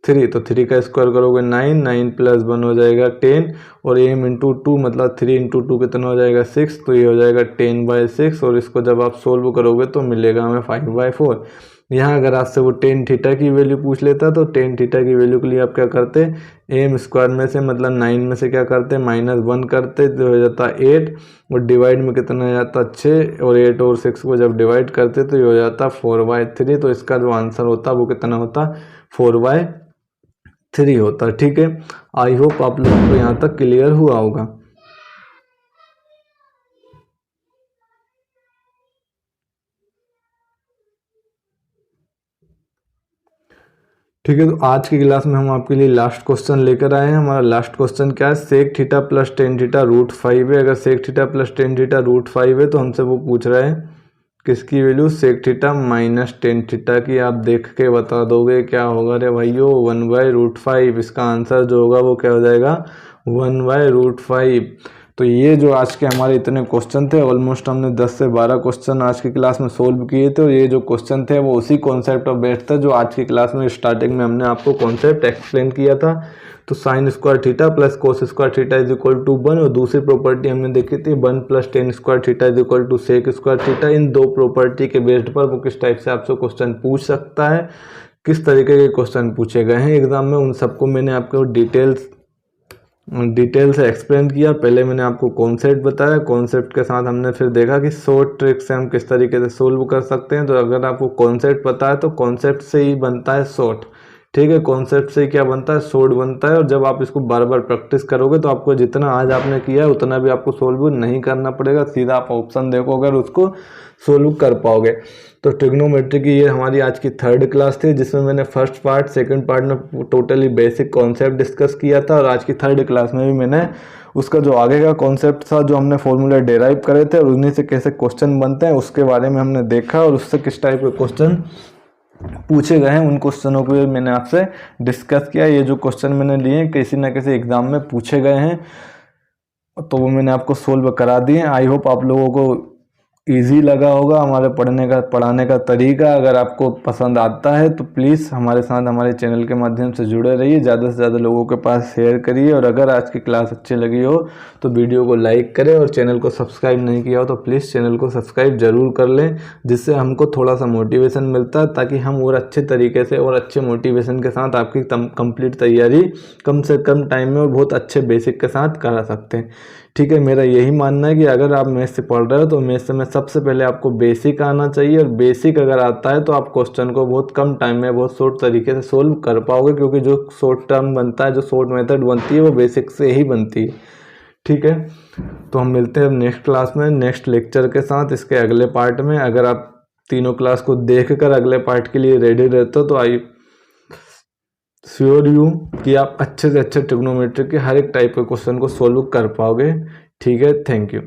3, तो 3 का स्क्वायर करोगे 9, 9 प्लस 1 हो जाएगा 10 और एम इंटू 2 मतलब 3 इंटू 2 कितना हो जाएगा 6, तो ये हो जाएगा 10/6 और इसको जब आप सोल्व करोगे तो मिलेगा हमें 5/4। यहाँ अगर आपसे वो टेन थीटा की वैल्यू पूछ लेता तो टेन थीटा की वैल्यू के लिए आप क्या करते, एम स्क्वायर में से मतलब 9 में से क्या करते -1 करते तो हो जाता 8 और डिवाइड में कितना हो जाता 6 और 8 और 6 को जब डिवाइड करते तो ये हो जाता 4/3। तो इसका जो आंसर होता वो कितना होता 4/3 होता। ठीक है, आई होप आप लोगों को यहाँ तक क्लियर हुआ होगा। ठीक है, तो आज की क्लास में हम आपके लिए लास्ट क्वेश्चन लेकर आए हैं। हमारा लास्ट क्वेश्चन क्या है, sec theta plus tan theta √5 है। अगर sec theta plus tan theta √5 है तो हमसे वो पूछ रहा है किसकी value, sec theta minus tan theta की। आप देख के बता दोगे क्या होगा रे भाइयों, 1/√5। इसका आंसर जो होगा वो क्या हो जाएगा 1/√5। तो ये जो आज के हमारे इतने क्वेश्चन थे, ऑलमोस्ट हमने 10 से 12 क्वेश्चन आज की क्लास में सोल्व किए थे और ये जो क्वेश्चन थे वो उसी कॉन्सेप्ट पर बेस्ड था जो आज की क्लास में स्टार्टिंग में हमने आपको कॉन्सेप्ट एक्सप्लेन किया था। तो sine square theta plus cos square theta is equal to 1 और दूसरी प्रॉपर्टी हमने देखी थी 1 plus tan square theta is equal to sec square theta. इन दो प्रॉपर्टी के बेस्ड पर वो किस टाइप से आपसे क्वेश्चन पूछ सकता है, किस तरीके के क्वेश्चन पूछे गए हैं एग्जाम में, उन सबको मैंने आपको डिटेल से एक्सप्लेन किया। पहले मैंने आपको कॉन्सेप्ट बताया, कॉन्सेप्ट के साथ हमने फिर देखा कि शॉर्ट ट्रिक से हम किस तरीके से सोल्व कर सकते हैं। तो अगर आपको कॉन्सेप्ट पता है तो कॉन्सेप्ट से ही बनता है शॉर्ट। ठीक है, कॉन्सेप्ट से ही क्या बनता है, शॉर्ट बनता है। और जब आप इसको बार बार प्रैक्टिस करोगे तो आपको जितना आज आपने किया है उतना भी आपको सोल्व नहीं करना पड़ेगा, सीधा आप ऑप्शन देखोगे और उसको सोल्व कर पाओगे। तो ट्रिग्नोमेट्री की ये हमारी आज की 3rd क्लास थी जिसमें मैंने फर्स्ट पार्ट सेकंड पार्ट में टोटली बेसिक कॉन्सेप्ट डिस्कस किया था और आज की 3rd क्लास में भी मैंने उसका जो आगे का कॉन्सेप्ट था, जो हमने फॉर्मूला डेराइव करे थे और उन्हीं से कैसे क्वेश्चन बनते हैं उसके बारे में हमने देखा और उससे किस टाइप के क्वेश्चन पूछे गए हैं उन क्वेश्चनों को मैंने आपसे डिस्कस किया। ये जो क्वेश्चन मैंने लिए किसी ना किसी एग्जाम में पूछे गए हैं तो वो मैंने आपको सोल्व करा दिए। आई होप आप लोगों को इजी लगा होगा हमारे पढ़ाने का तरीका। अगर आपको पसंद आता है तो प्लीज़ हमारे साथ हमारे चैनल के माध्यम से जुड़े रहिए, ज़्यादा से ज़्यादा लोगों के पास शेयर करिए और अगर आज की क्लास अच्छी लगी हो तो वीडियो को लाइक करें और चैनल को सब्सक्राइब नहीं किया हो तो प्लीज़ चैनल को सब्सक्राइब ज़रूर कर लें, जिससे हमको थोड़ा सा मोटिवेशन मिलता है ताकि हम और अच्छे तरीके से और अच्छे मोटिवेशन के साथ आपकी कंप्लीट तैयारी कम से कम टाइम में और बहुत अच्छे बेसिक के साथ करा सकते हैं। ठीक है, मेरा यही मानना है कि अगर आप मैथ से पढ़ रहे हो तो मैथ से में सबसे पहले आपको बेसिक आना चाहिए और बेसिक अगर आता है तो आप क्वेश्चन को बहुत कम टाइम में बहुत शॉर्ट तरीके से सोल्व कर पाओगे, क्योंकि जो शॉर्ट टर्म बनता है, जो शॉर्ट मेथड बनती है वो बेसिक से ही बनती है। ठीक है, तो हम मिलते हैं नेक्स्ट क्लास में नेक्स्ट लेक्चर के साथ इसके अगले पार्ट में। अगर आप तीनों क्लास को देख कर अगले पार्ट के लिए रेडी रहते हो तो आई श्योर यू कि आप अच्छे से अच्छे ट्रिग्नोमेट्री के हर एक टाइप के क्वेश्चन को सोल्व कर पाओगे। ठीक है, थैंक यू।